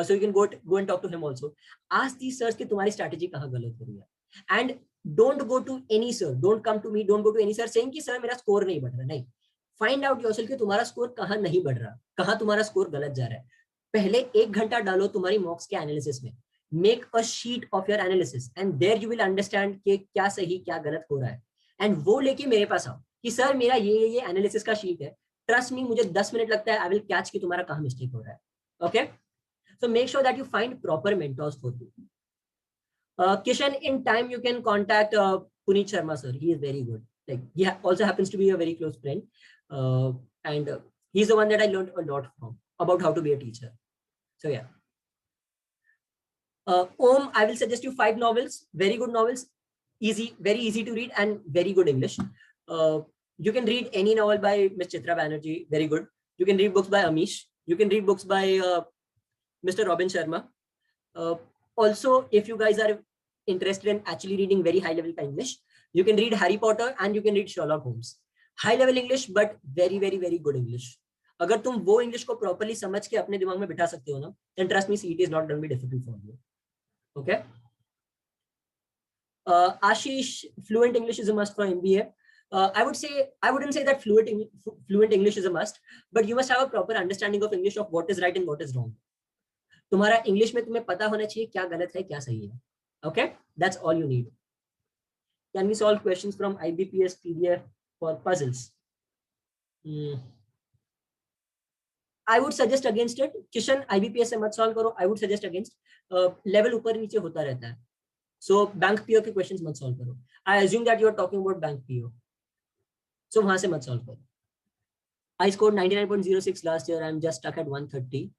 So you can go and talk to him also. Ask these sirs कि तुम्हारी strategy कहाँ गलत हो रही है. And don't go to any sir. Don't come to me. Don't go to any sir saying कि sir मेरा score नहीं बढ़ रहा. नहीं. Find out yourself कि तुम्हारा score कहाँ नहीं बढ़ रहा. कहाँ तुम्हारा score गलत जा रहा है. पहले 1 घंटा डालो तुम्हारी mocks के analysis में. Make a sheet of your analysis and there you will understand कि क्या सही क्या गलत हो रहा है. And वो लेके मेरे पास आओ कि सर मेरा ये एनालिसिस का शीट है. ट्रस्ट मी, मुझे 10 मिनट लगता है. आई विल कैच कि तुम्हारा कहाँ मिस्टेक हो रहा है. Okay, so make sure that you find proper mentors for you. Kishan, in Time you can contact Puneet Sharma sir. He is very good. Like he also happens to be a very close friend, and he's the one that I learned a lot from about how to be a teacher. So yeah. Om, I will suggest you 5 novels, very good novels, easy, very easy to read and very good English. You can read any novel by Ms. Chitra Banerjee, very good. You can read books by Amish. You can read books by Mr. Robin Sharma. Also, if you guys are interested in actually reading very high level English, you can read Harry Potter and you can read Sherlock Holmes. High level English, but very, very, very good English. अगर तुम वो English को properly समझ के अपने दिमाग में बिठा सकते हो ना, then trust me, CET is not going to be difficult for you. Okay. Ashish, fluent English is a must for MBA. I wouldn't say that fluent English is a must, but you must have a proper understanding of English of what is right and what is wrong. तुम्हारा English में तुम्हें पता होना चाहिए क्या गलत है क्या सही है. Okay, that's all you need. Can we solve questions from IBPS PDF for puzzles? I would suggest against it. Kishan, IBPS से मत solve करो. I would suggest against. Level ऊपर नीचे होता रहता है. So bank PO के questions मत solve करो. I assume that you are talking about bank PO. So वहाँ से मत solve करो. I scored 99.06 last year. I'm just stuck at 130.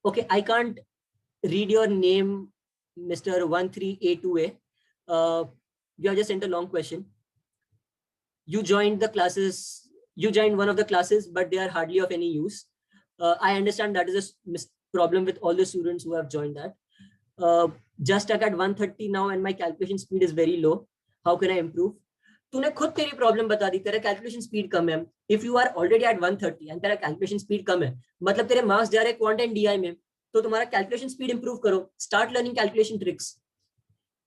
Okay, I can't read your name, Mr. 13A2A. You have just sent a long question. You joined the classes. You joined one of the classes, but they are hardly of any use. I understand that is a problem with all the students who have joined that. Just stuck at 130 now and my calculation speed is very low. How can I improve? तूने खुद तेरी problem बता दी. तेरा calculation speed कम है. If you are already at 130 and तेरा calculation speed कम है, मतलब तेरे मार्क्स जा रहे क्वांट एंड डीआई में, तो तुम्हारा कैलकुलेशन स्पीड इंप्रूव करो. Start learning calculation tricks.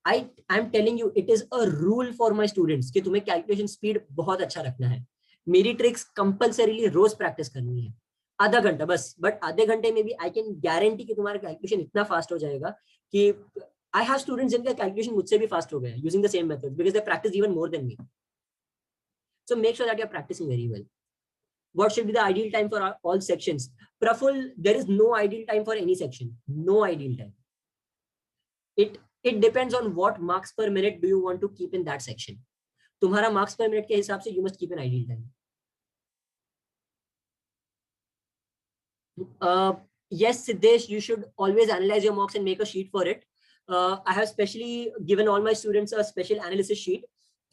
I am telling you, it is a rule for my students कि तुम्हें कैलकुलेशन स्पीड बहुत अच्छा रखना है. मेरी ट्रिक्स कंपल्सरीली रोज प्रैक्टिस करनी है, आधा घंटा बस. बट आधे घंटे में भी आई कैन गारंटी कि तुम्हारा कैलकुलेशन इतना फास्ट हो जाएगा कि I have students जिनका कैलकुलेशन मुझसे भी फास्ट हो गया using the same methods because they practice even more than me. So make sure that you're practicing very well. What should be the ideal time for all sections? Praful, there is no ideal time for any section. No ideal time. It depends on what marks per minute do you want to keep in that section. तुम्हारा marks per minute के हिसाब से you must keep an ideal time. Yes, Siddesh, you should always analyze your mocks and make a sheet for it. I have specially given all my students a special analysis sheet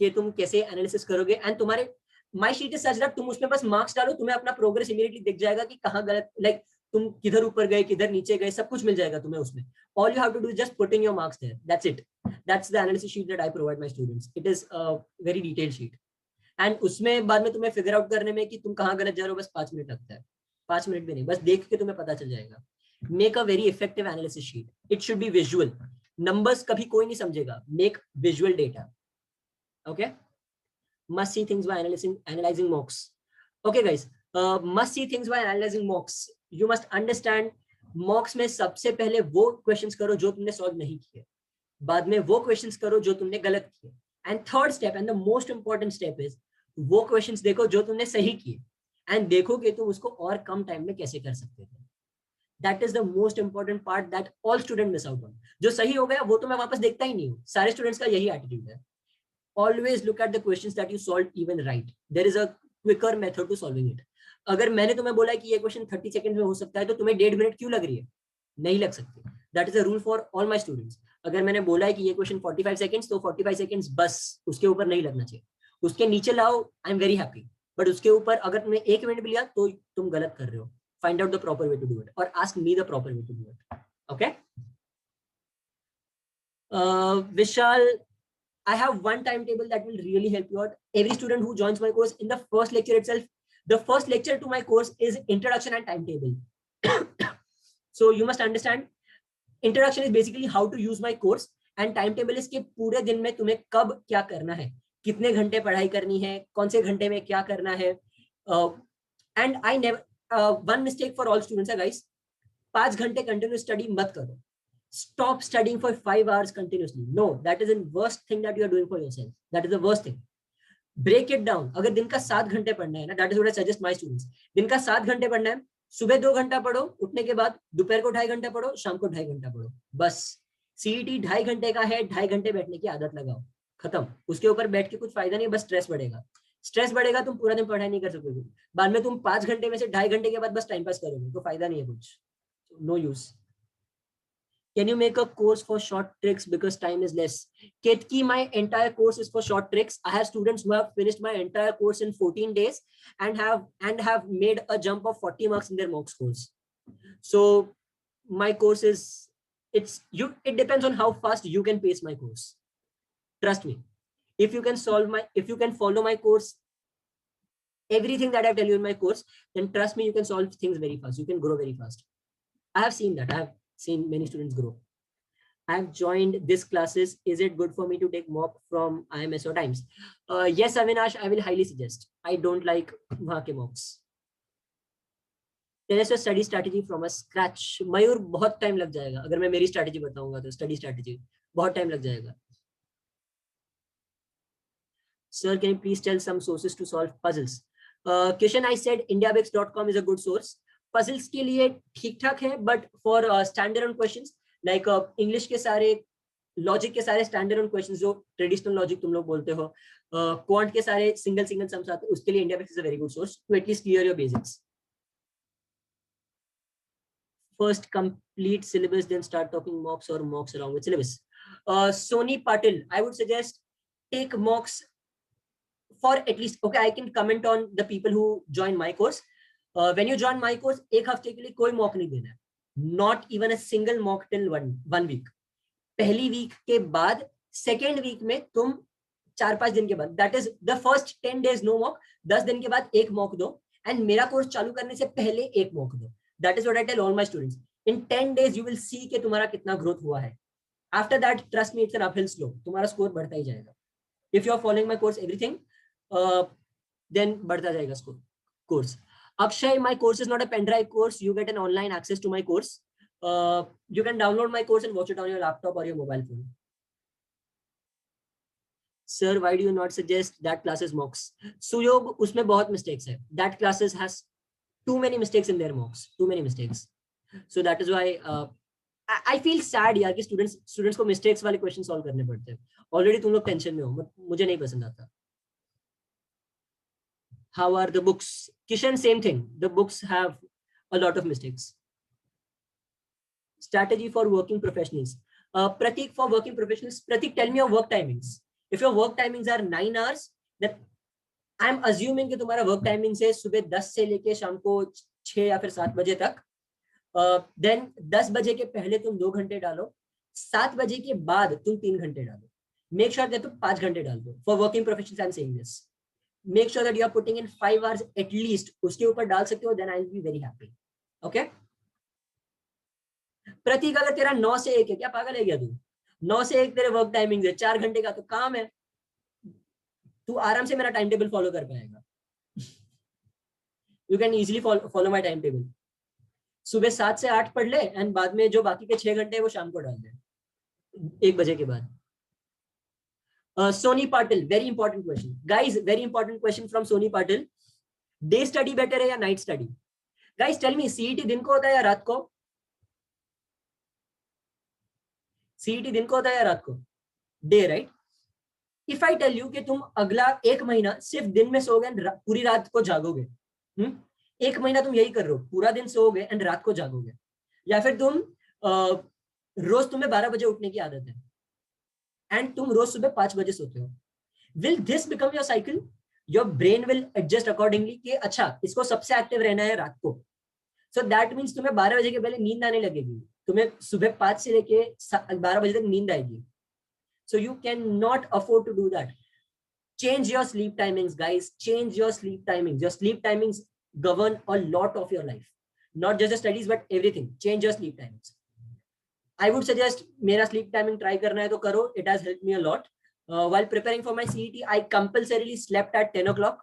कि तुम कैसे analysis करोगे, and तुम्हारे my sheet is such that तुम उसमें बस marks डालो, तुम्हें अपना progress immediately दिख जाएगा कि कहाँ गलत, like तुम किधर ऊपर गए, किधर नीचे गए, सब कुछ मिल जाएगा तुम्हें उसमें. All you have to do is just putting your marks there. That's it. That's the analysis sheet that I provide my students. It is a very detailed sheet. And उसमें बाद में तुम्हें figure out करने में कि तुम कहाँ गलत जा रहे हो बस 5 मिनट लगता है. 5 मिनट भी नहीं, बस देख के तुम्हें पता चल जाएगा. Make a very effective analysis sheet. It should be visual. Numbers कभी कोई नहीं समझेगा. Make visual data. Okay. Must see things by analyzing mocks. Okay, guys. Must see things by analyzing mocks. You must understand mocks में सबसे पहले वो questions करो जो तुमने solve नहीं किए. बाद में वो questions करो जो तुमने गलत किए. And third step and the most important step is वो questions देखो जो तुमने सही किए. And देखो कि तुम उसको और कम time में कैसे कर सकते थे. That is the most important part that all students miss out on. जो सही हो गया वो तो मैं वापस देखता ही नहीं हूँ. सारे students का यही attitude है. Always look at the questions that you solved even right. There is a quicker method to solving it. अगर मैंने तुम्हें बोला कि ये क्वेश्चन 30 सेकंड में हो सकता है तो तुम्हें 1.5 मिनट क्यों लग रही है? नहीं लग सकती. That is a rule for all my students. अगर मैंने बोला है कि ये क्वेश्चन 45 सेकंड्स तो 45 सेकंड्स बस, उसके ऊपर नहीं लगना चाहिए. उसके नीचे लाओ, I am very happy. But उसके ऊपर अगर तुमने 1 मिनट भी लिया तो तुम गलत कर रहे हो. Find out the proper way to do it or ask me the proper way to do it. Okay. Vishal, I have one timetable that will really help you out. Every student who joins my course, in the first lecture itself, the first lecture to my course is introduction and timetable. So you must understand, introduction is basically how to use my course, and timetable is कि पूरे दिन में तुम्हें कब क्या करना है, कितने घंटे पढ़ाई करनी है, कौन से घंटे में क्या करना है. And I never one mistake for all students है guys, 5 घंटे continuous study मत करो. Stop studying for 5 hours continuously. No, that is the worst thing that you are doing for yourself. That is the worst thing. Break it down. अगर दिन का 7 घंटे पढ़ना है ना, that is what I suggest my students. दिन का 7 घंटे पढ़ना है, सुबह 2 घंटा पढ़ो, उठने के बाद दोपहर को 2.5 घंटा पढ़ो, शाम को 2.5 घंटा पढ़ो. बस सीईटी 2.5 घंटे का है, 2.5 घंटे बैठने की आदत लगाओ. खत्म. उसके ऊपर बैठ के कुछ फायदा नहीं, बस स्ट्रेस बढ़ेगा. स्ट्रेस बढ़ेगा, तुम पूरा दिन पढ़ाई नहीं कर सकोगे. बाद में तुम 5 घंटे में से 2.5 घंटे के बाद बस टाइम पास करोगे, तो फायदा नहीं है कुछ. No use. Can you make a course for short tricks because time is less? Ketki, my entire course is for short tricks. I have students who have finished my entire course in 14 days and have made a jump of 40 marks in their mock scores. So my course is, it depends on how fast you can pace my course. Trust me. If you can follow my course, everything that I tell you in my course, then trust me, you can solve things very fast. You can grow very fast. I have seen that. I have seen many students grow. I have joined this classes. Is it good for me to take mock from IMS or Times? Yes, Avinash, I will highly suggest. I don't like वहाँ के mocks. Tell us your study strategy from a scratch. मयूर, बहुत time लग जाएगा. अगर मैं मेरी strategy बताऊंगा तो स्टडी स्ट्रैटेजी बहुत टाइम लग जाएगा. Sir, can you please tell some sources to solve puzzles? Kishan, I said indiabix.com is a good source. Puzzles के लिए ठीक ठाक है, but for standalone questions like English के सारे लॉजिक के सारे standalone questions जो traditional logic तुम लोग बोलते हो, quant के सारे single sums आते हैं, उसके लिए indiabix is a very good source to at least clear your basics. First complete syllabus, then start talking mocks or mocks along with syllabus. Sony Patil, I would suggest take mocks for at least, okay, I can comment on the people who join my course. When you join my course, एक हफ्ते के लिए कोई mock नहीं देना है. Not even a single mock till one week. पहली week के बाद second week में तुम 4-5 दिन के बाद, that is the first 10 days no mock, 10 दिन के बाद एक mock दो, and मेरा कोर्स चालू करने से पहले एक mock दो. That is what I tell all my students. In 10 days you will see कि तुम्हारा कितना growth हुआ है. After that, trust me, it's an uphill slope. तुम्हारा score बढ़ता ही जाएगा. If you are following my course, everything, then बढ़ता जाएगा score. Course. Akshay, my course is not a pen drive course. You get an online access to my course. You can download my course and watch it on your laptop or your mobile phone. Sir why do you not suggest that classes मॉक्स? सुयोग, उसमें बहुत mistakes है. That classes has too many mistakes in their mocks, too many mistakes. So that is why I feel sad यार कि students को mistakes वाले question solve करने पड़ते हैं. Already तुम लोग tension में हो, मुझे नहीं पसंद आता. How are the books? Kishan, same thing. The books have a lot of mistakes. Strategy for working professionals. Pratik, for working professionals, Pratik, tell me your work timings. If your work timings are 9 hours, then I am assuming कि तुम्हारा work timing से सुबह 10 से लेके शाम को 6 या फिर 7 बजे तक. देन 10 बजे के पहले तुम 2 घंटे डालो, 7 बजे के बाद तुम 3 घंटे डालो. मेक श्योर दैट तुम 5 घंटे डाल दो. For working professionals I am saying this. Make sure that you are putting in 5 hours at least. उसके ऊपर डाल सकते हो, then I will be very happy. Okay. Prateek, अगर तेरा 9 से 1 है, क्या पागल है क्या तू? 9 से 1 तेरे वर्क टाइमिंग है, 4 घंटे का तो काम है. तू आराम से मेरा टाइम टेबल फॉलो कर पाएगा. You can easily follow my time table. सुबह 7 से 8 पढ़ ले एंड बाद में जो बाकी के 6 घंटे वो शाम को डाल दे 1 बजे के बाद. Soni Patil, very important question guys, very important question from Soni Patil. Day study better है या night study? Guys tell me, CET दिन को होता है या रात को? सीईटी दिन को होता है या रात को? Day, right? If I tell you कि तुम अगला 1 महीना सिर्फ दिन में सोओगे एंड पूरी रात को जागोगे, 1 महीना तुम यही कर रहे हो, पूरा दिन सोओगे एंड रात को जागोगे, या फिर तुम रोज तुम्हें 12 बजे उठने की आदत है एंड तुम रोज सुबह 5 बजे सोते हो, will this become your cycle? Your brain will adjust accordingly कि अच्छा इसको सबसे एक्टिव रहना है रात को. सो दैट मीन्स तुम्हें 12 बजे के पहले नींद आने लगेगी, तुम्हें सुबह 5 से लेके 12 बजे तक नींद आएगी. So you cannot afford to do that. Change your sleep timings, guys. Change your sleep timings. Your sleep timings govern a lot of your life. Not just the studies, but everything. Change your sleep timings. I would suggest मेरा sleep timing try करना है तो करो. It has helped me a lot. While preparing for my CET, I compulsorily slept at 10 o'clock.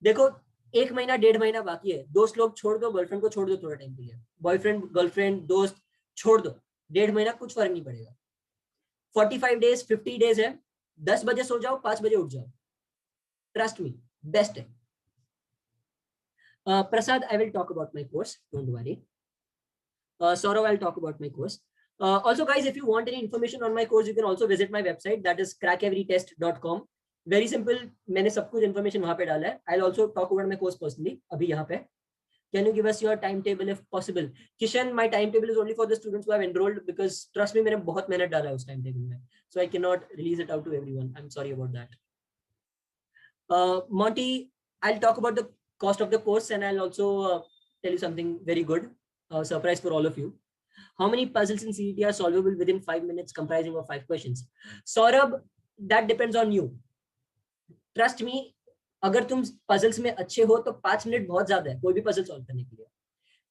देखो 1 महीना 1.5 महीना बाकी है. दोस्त लोग छोड़ दो, गर्लफ्रेंड को छोड़ दो थोड़ा टाइम के लिए. बॉयफ्रेंड, गर्लफ्रेंड, दोस्त छोड़ दो. 1.5 महीना कुछ फर्क नहीं पड़ेगा. 45 डेज 50 डेज है. 10 बजे सो जाओ, 5 बजे उठ जाओ. ट्रस्ट मी, बेस्ट है. Prasad, I will talk about my course, don't worry. Saurav, I'll talk about my course. Also guys, if you want any information on my course, you can also visit my website, that is crackeverytest.com. Very simple, मैंने सब कुछ information वहां पे डाला है. I'll also talk about my course personally अभी यहाँ पे. Can you give us your timetable if possible? Kishan, my timetable is only for the students who have enrolled because trust me, मैंने बहुत मेहनत डाला है उस timetable में. So I cannot release it out to everyone. I'm sorry about that. Monty, I'll talk about the cost of the course and I'll also tell you something very good. Surprise for all of you. How many puzzles in CET are solvable within 5 minutes comprising of 5 questions? Saurabh, that depends on you. Trust me, अगर तुम puzzles में अच्छे हो तो 5 minute बहुत ज्यादा है कोई भी पजल सॉल्व करने के लिए.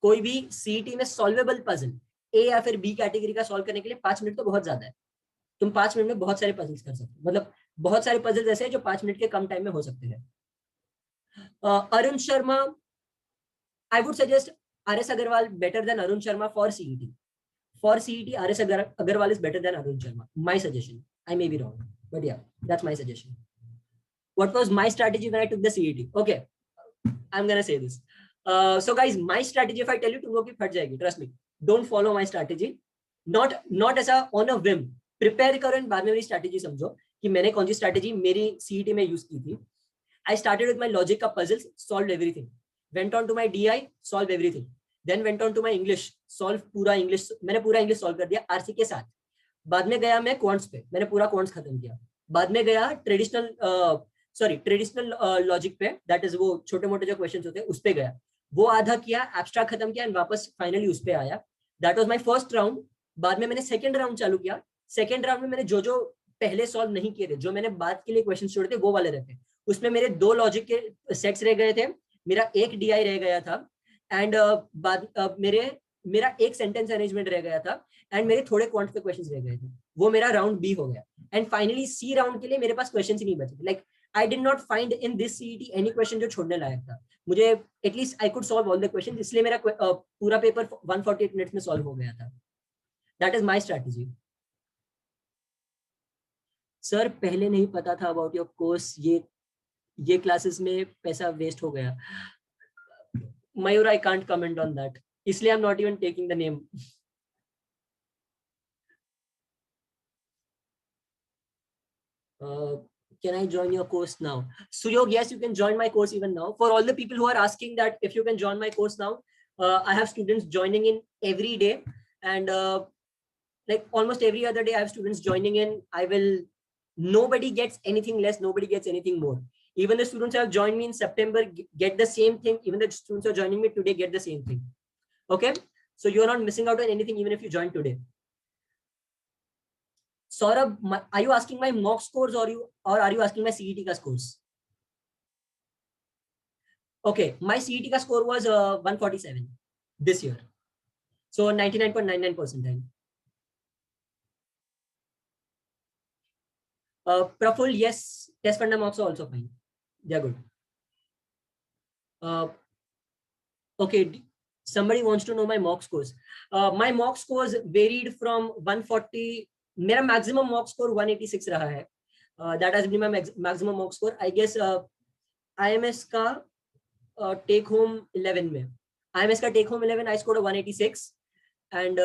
कोई भी सीईटी में सॉल्वेबल पजल ए या फिर बी कैटेगरी का सॉल्व करने के लिए 5 मिनट तो बहुत ज्यादा है. तुम 5 मिनट में बहुत सारे पजल्स कर सकते हो. मतलब बहुत सारे पजल्स ऐसे हैं जो 5 मिनट के कम टाइम में हो सकते हैं. Arun Sharma, I would suggest RS Agarwal better than Arun Sharma for CET. For CET, RS Agarwal is better than Arun Sharma. My suggestion. I may be wrong, but yeah, that's my suggestion. What was my strategy when I took the CET? Okay, I'm gonna say this. So guys, my strategy, if I tell you, तुम लोग की फट जाएगी. Trust me. Don't follow my strategy. Not as a on a whim. Prepare करो और बाद में मेरी strategy समझो कि मैंने कौन सी strategy मेरी CET में use की थी. I started with my logic का puzzles, solved everything. Went on to my DI, solved everything. Then went on to my English, solve पूरा English. मैंने पूरा English solve कर दिया RC के साथ. बाद में गया मैं quants पे, मैंने पूरा quants खत्म किया. बाद में गया ट्रेडिशनल लॉजिक पे, दैट इज वो छोटे मोटे जो क्वेश्चंस होते हैं उस पे गया, वो आधा किया, एब्स्ट्रैक्ट खत्म किया एंड वापस फाइनली उस पे आया. That was my first round. बाद में मैंने सेकंड राउंड चालू किया. सेकंड राउंड में मैंने जो पहले सॉल्व नहीं किए थे, जो मैंने बाद के लिए क्वेश्चन छोड़े थे, वो वाले रखे. उसमें मेरे 2 लॉजिक के सेट्स रह गए थे, मेरा 1 DI रह गया था एंड मेरा 1 सेंटेंस अरेंजमेंट रह गया था एंड मेरे थोड़े क्वांट के क्वेश्चंस रह गए थे. वो मेरा राउंड बी हो गया. एंड फाइनली सी राउंड के लिए मेरे पास क्वेश्चंस ही नहीं बचे. Like I did not find in this CET any question जो छोड़ने लायक था. मुझे at least I could solve all the questions, इसलिए मेरा पूरा पेपर 148 मिनट्स में सॉल्व हो गया था. That is my strategy. Sir पहले नहीं पता था अबाउट योर कोर्स, ये क्लासेस में पैसा वेस्ट हो गया। Mayur, I can't comment on that, इसलिए I am not even taking the name. Can I join your course now? Suyog, yes, you can join my course even now. For all the people who are asking that if you can join my course now, I have students joining in every day, and like almost every other day I have students joining in. Nobody gets anything less, nobody gets anything more. Even the students who have joined me in September get the same thing. Even the students who are joining me today get the same thing. Okay, so you're not missing out on anything even if you join today. Saurabh, are you asking my mock scores or are you asking my CET ka scores? Okay, my CET ka score was 147 this year, so 99.99 percentile. Praful, yes, test funda marks are also fine. They are good. Okay, somebody wants to know my mock scores. My mock scores varied from 140. मेरा maximum mock score 186 रहा है. That has been my maximum mock score. I guess IMS का take home 11 में. IMS का take home 11 I scored a 186, and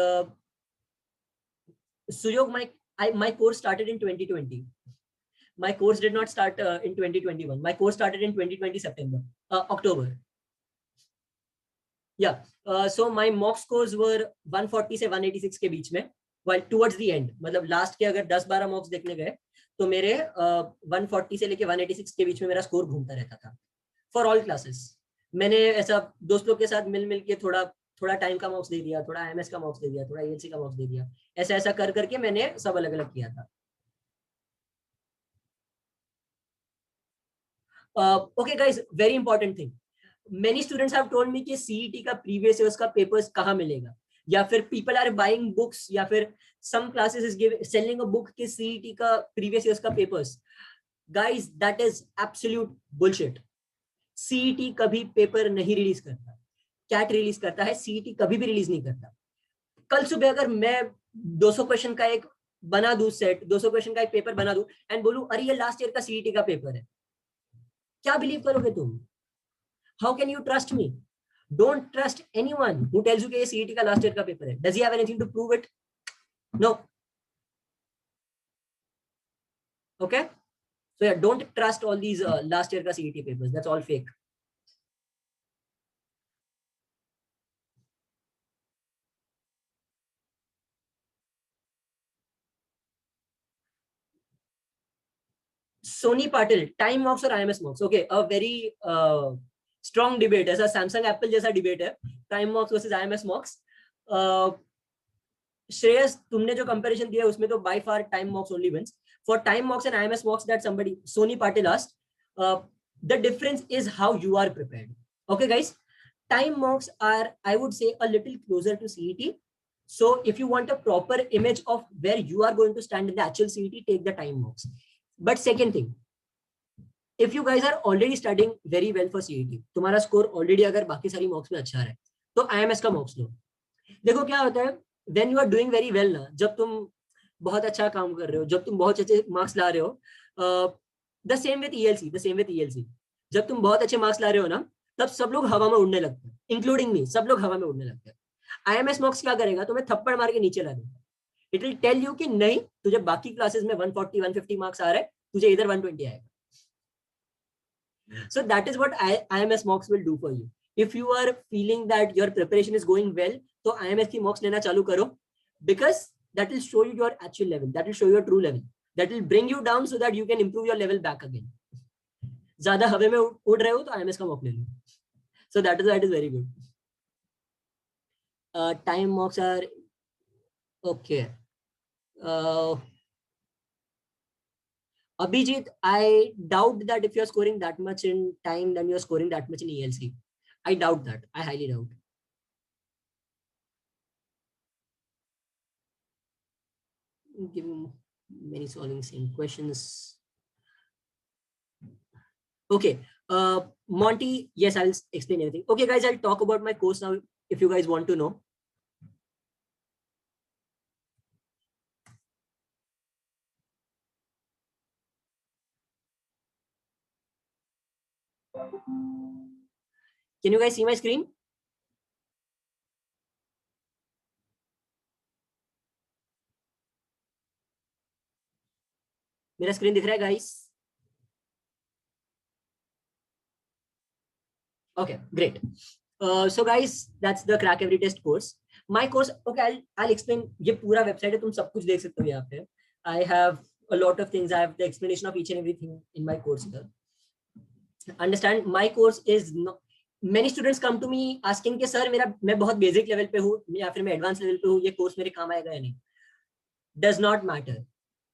Suyog, my course started in 2020. My course did not start in 2021. My course started in 2020 September, October. Yeah, so my mock scores were 140 से 186 के बीच में, while towards the end, मतलब last के अगर 10-12 मॉक्स देखने गए तो मेरे 140 से लेके 186 के बीच में मेरा स्कोर घूमता रहता था फॉर ऑल क्लासेस. मैंने ऐसा दोस्तों के साथ मिल के थोड़ा टाइम का मॉक्स दे दिया, थोड़ा IMS का मॉक्स दे दिया, थोड़ा ELC का मॉक्स दे दिया, ऐसा कर करके मैंने सब अलग अलग किया था. Okay guys, very important thing. Many students have told me कि CET का previous years का papers कहाँ मिलेगा, या फिर people are buying books, या फिर some classes is selling a book कि CET का previous years का papers. Guys, that is absolute bullshit. CET कभी पेपर नहीं रिलीज करता, कैट रिलीज करता है, CET कभी भी रिलीज नहीं करता. कल सुबह अगर मैं 200 क्वेश्चन का एक बना दूं सेट, 200 क्वेश्चन का एक पेपर बना दूं एंड बोलूं अरे ये लास्ट ईयर का CET का पेपर है, क्या बिलीव करोगे तुम? How can you trust me? Don't trust anyone who tells you कि ये CET का लास्ट ईयर का पेपर है. Does he have anything to prove it? No. Okay. So yeah, don't trust all these last year ka CET papers. That's all fake. Sony Patil, time mocks और IMS mocks. Okay, a very strong debate. ऐसा Samsung Apple जैसा debate है. Time mocks versus IMS mocks. Shreyas, तुमने जो comparison दिया उसमें तो by far time mocks only wins. For time mocks and IMS mocks that somebody Sony Patil asked, the difference is how you are prepared. Okay, guys. Time mocks are, I would say, a little closer to CET. So if you want a proper image of where you are going to stand in the actual CET, take the time mocks. But second thing, if you guys are already studying very well for CET, तुम्हारा score already अगर बाकी सारी मॉक्स में अच्छा है तो IMS का मॉक्स लो. देखो क्या होता है, when you are doing very well ना, जब तुम बहुत अच्छा काम कर रहे हो, जब तुम बहुत अच्छे मार्क्स ला रहे हो, the same with ELC, जब तुम बहुत अच्छे मार्क्स ला रहे हो ना, तब सब लोग हवा में उड़ने लगते हैं, इंक्लूडिंग मी, सब लोग हवा में उड़ने लगते हैं. IMS मॉक्स क्या करेगा, तुम्हें थप्पड़ मार के नीचे ला देगा. इट विल टेल यू कि नहीं, तुझे बाकी क्लासेस में 140 150 मार्क्स आ रहे हैं, तुझे इधर 120 आएगा. So that is what IMS mocks will do for you. If you are feeling that your preparation is going well, तो IMS की mocks लेना चालू करो, because that will show you your actual level, that will show your true level, that will bring you down so that you can improve your level back again. ज़्यादा हवे में उड़ रहे हो तो IMS का mock ले लो. So that is very good. Time mocks are okay. Abhijit, I doubt that if you're scoring that much in time, then you're scoring that much in ELC. I doubt that. I highly doubt. Give many solving same questions. Okay. Monty, yes, I'll explain everything. Okay, guys, I'll talk about my course now if you guys want to know. Can you guys see my screen? मेरा screen दिख रहा है guys? Okay, great. So guys, that's the Crack Every Test course. My course, okay, I'll explain. ये पूरा website है, तुम सब कुछ देख सकते हो यहाँ पे. I have a lot of things. I have the explanation of each and everything in my course here. Understand, my course is not, many students come to me asking कि सर मेरा मैं बहुत बेसिक लेवल पे हूँ या फिर मैं advance level पे हूँ, ये कोर्स मेरे काम आएगा या नहीं. Does not matter.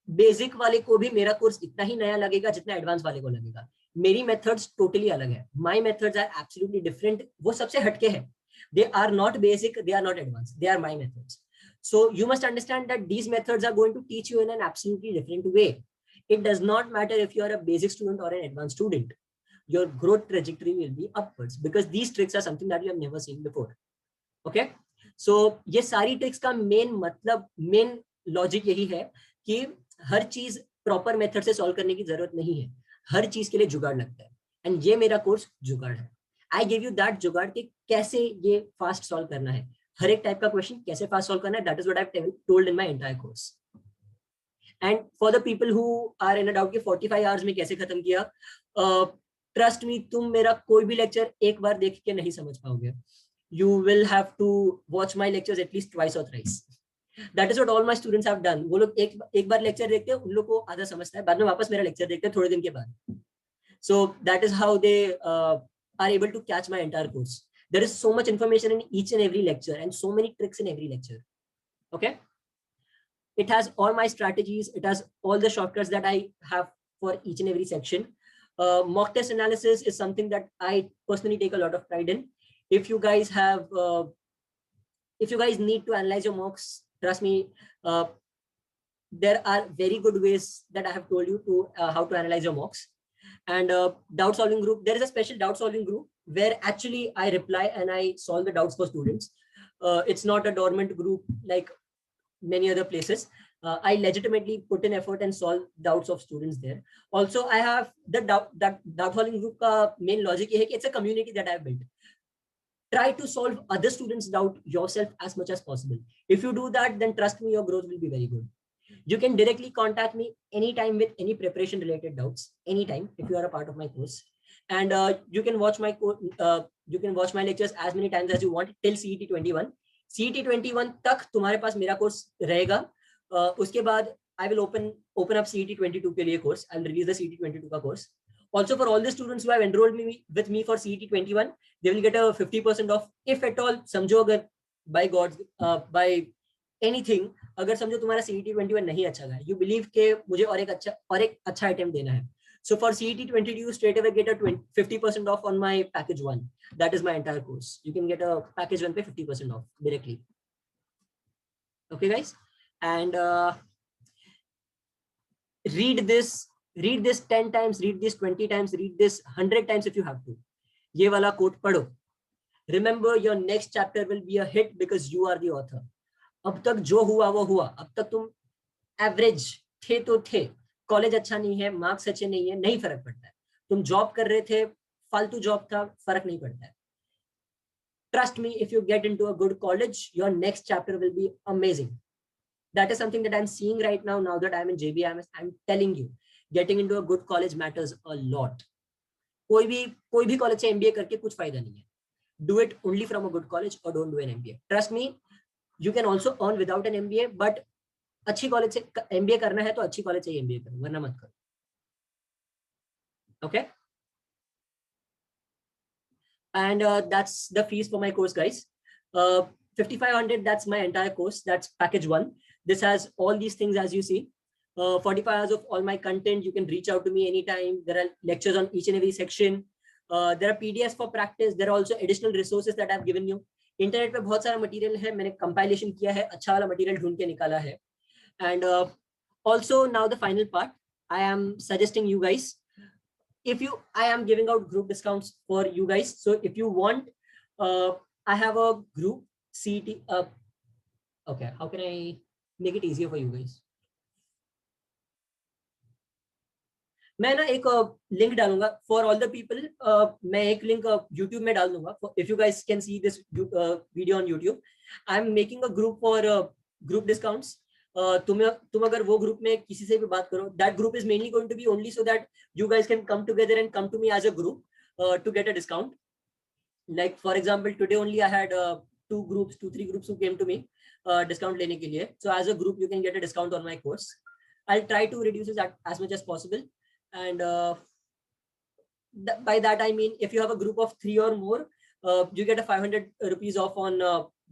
बेसिक वाले को भी मेरा कोर्स इतना ही नया लगेगा जितना एडवांस वाले को लगेगा. मेरी मेथड्स टोटली अलग है. My methods are absolutely different. वो सबसे हटके है. They are not basic, they are not advance, they are my methods. So you must understand that these methods are going to teach you in an absolutely different way. It does not matter if you are a basic student or an advanced student. Your growth trajectory will be upwards because these tricks are something that you have never seen before. Okay? So ये सारी tricks का main logic यही है कि हर चीज proper method से solve करने की जरूरत नहीं है. हर चीज के लिए जुगाड़ लगता है. एंड ये मेरा कोर्स जुगाड़ है. आई गिव यू दैट जुगाड़ कि कैसे ये फास्ट सॉल्व करना है. हर एक टाइप का क्वेश्चन कैसे फास्ट सॉल्व करना है, that is what I have told in my entire course. And for the people who are in a doubt कि 45 आवर्स में कैसे खत्म किया, ट्रस्ट मी, तुम मेरा कोई भी लेक्चर एक बार देख के नहीं समझ पाओगे. You will have to watch my lectures at least twice और thrice. That is what all my students have done. वो लोग एक बार लेक्चर देखते हैं, उन लोग को आधा समझता है, बाद में वापस मेरा लेक्चर देखते हैं थोड़े दिन के बाद. So that is how they are able to catch my entire course. There is so much information in each and every lecture and so many tricks in every lecture. Okay? It has all my strategies. It has all the shortcuts that I have for each and every section. Mock test analysis is something that I personally take a lot of pride in. If you guys need to analyze your mocks, trust me, there are very good ways that I have told you to how to analyze your mocks. And doubt solving group, there is a special doubt solving group where actually I reply and I solve the doubts for students. It's not a dormant group like many other places. I legitimately put in effort and solve doubts of students there. Also, I have the doubt solving group ka main logic ye hai ki it's a community that I have built. Try to solve other students' doubt yourself as much as possible. If you do that, then trust me, your growth will be very good. You can directly contact me anytime with any preparation related doubts, anytime, if you are a part of my course. And you can watch my lectures as many times as you want till CET 21. CET 21 तक तुम्हारे पास मेरा course रहेगा. उसके बाद I will open up CET 22 के लिए course. I'll release the CET 22 का course. Also, for all the students who have enrolled with me for CET 21, they will get a 50% off if at all. समझो अगर by God, by anything, अगर समझो तुम्हारा CET 21 नहीं अच्छा गया, you believe के मुझे और एक अच्छा attempt देना है. So for CET 22, you straight away get a 50% off on my package 1. That is my entire course. You can get a package 1 पे 50% off directly. Okay, guys, and read this 10 times, read this 20 times, read this 100 times if you have to. ये वाला quote पढ़ो. Remember, your next chapter will be a hit because you are the author. अब तक जो हुआ वो हुआ. अब तक तुम एवरेज थे तो थे, कॉलेज अच्छा नहीं है, मार्क्स अच्छे नहीं है, नहीं फर्क पड़ता है. तुम जॉब कर रहे थे, फालतू जॉब था, फर्क नहीं पड़ता है. Trust me, if you get into a good college, your next chapter will be amazing. That is something that I'm seeing right now. Now that I'm in JBIMS, I'm telling you, getting into a good college matters a lot. कोई भी college से MBA करके कुछ फायदा नहीं है. Do it only from a good college or don't do an MBA. Trust me, you can also earn without an MBA, but अच्छी college से MBA करना है तो अच्छी कॉलेज से MBA करो, वरना मत करो. Okay? And that's the fees for my course, guys. 5,500, that's my entire course. That's package 1. This has all these things as you see. 45 hours of all my content. You can reach out to me anytime. There are lectures on each and every section. There are PDFs for practice. There are also additional resources that I've given you. Internet पे बहुत सारा material है, मैंने compilation किया है, अच्छा वाला material ढूंढ के निकाला है. And also now the final part, I am suggesting you guys, I am giving out group discounts for you guys. So if you want, I have a group CET. Okay, how can I make it easier for you guys? मैं ना एक link डालूंगा for all the people, मैं एक link YouTube में डाल दूंगा, if you guys can see this video on YouTube. I am making a group for group discounts. तुम अगर वो ग्रुप में किसी से भी बात करो, that group is mainly going to be only so that you guys can come together and come to me as a group to get a discount. Like for example, today only I had two three groups who came to me discount lene ke liye. So as a group you can get a discount on my course. I'll try to reduce it as much as possible. And by that I mean, if you have a group of 3 or more, you get a 500 rupees off on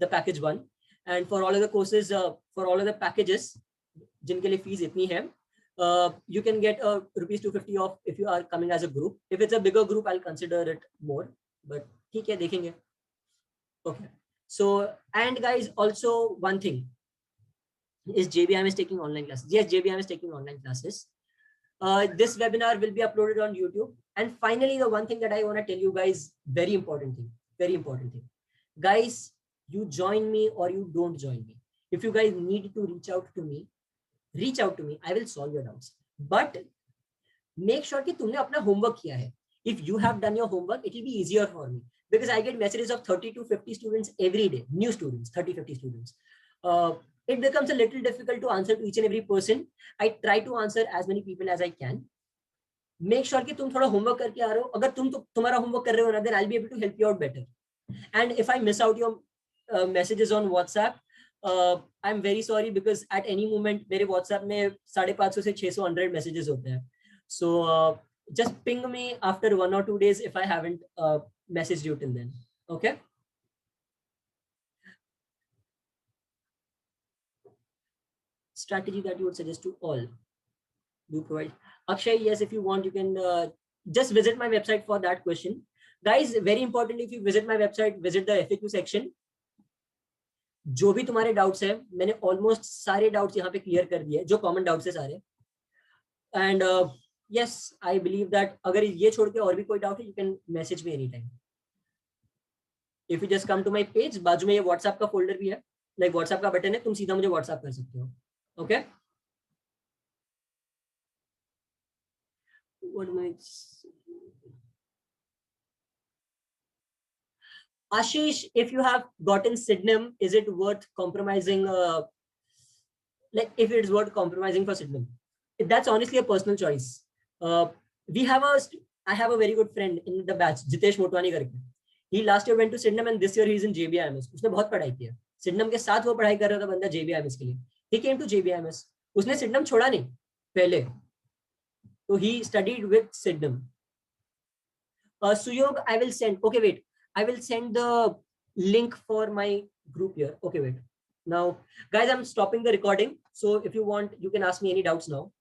the package one. And for all of the courses, for all of the packages jinke liye fees itni hai, you can get a rupees 250 off if you are coming as a group. If it's a bigger group, I'll consider it more, but ठीक है, देखेंगे. Okay. So, and guys, also one thing is JBM is taking online classes. Yes, JBM is taking online classes. This webinar will be uploaded on YouTube. And finally, the one thing that I want to tell you guys, very important thing. Guys, you join me or you don't join me. If you guys need to reach out to me, I will solve your doubts, but make sure कि तुमने अपना homework किया है. If you have done your homework, it will be easier for me, because I get messages of 30 to 50 students every day, new students, 30-50 students. It becomes a little difficult to answer to each and every person. I try to answer as many people as I can. Make sure कि तुम थोड़ा homework करके आ रहे हो. अगर तुम्हारा homework कर रहे हो ना, then I'll be able to help you out better. And if I miss out your messages on WhatsApp, I'm very sorry, because at any moment मेरे WhatsApp में 550 से 600 messages होते हैं. So just ping me after 1 or 2 days if I haven't messaged you till then. Okay. Strategy that you would suggest to all. Do provide. Akshay, yes, if you want, you can just visit my website for that question. Guys, very important, if you visit my website, visit the FAQ section. जो भी तुम्हारे doubts है, मैंने almost सारे doubts यहाँ पे clear कर दिए, जो कॉमन डाउट्स है सारे. And yes, I believe that अगर ये छोड़ के और भी कोई डाउट है, you can message me anytime. If you just come to my page, बाजू में ये WhatsApp का फोल्डर भी है, like WhatsApp का बटन है, तुम सीधा मुझे WhatsApp कर सकते हो. Okay. What makes Ashish, if you have gotten Sydenham, is it worth compromising? Like if it's worth compromising for Sydenham, that's honestly a personal choice. I have a very good friend in the batch, Jitesh Motwani करके. He last year went to Sydenham and this year he is in JBIMS. उसने बहुत पढ़ाई किया. Sydenham के साथ वो पढ़ाई कर रहा था बंदा JBIMS के लिए. He came to JBIMS. उसने Sydenham छोड़ा नहीं पहले. So he studied with Sydenham. Suyog, I will send. Okay, wait. I will send the link for my group here. Okay, wait. Now, guys, I'm stopping the recording. So if you want, you can ask me any doubts now.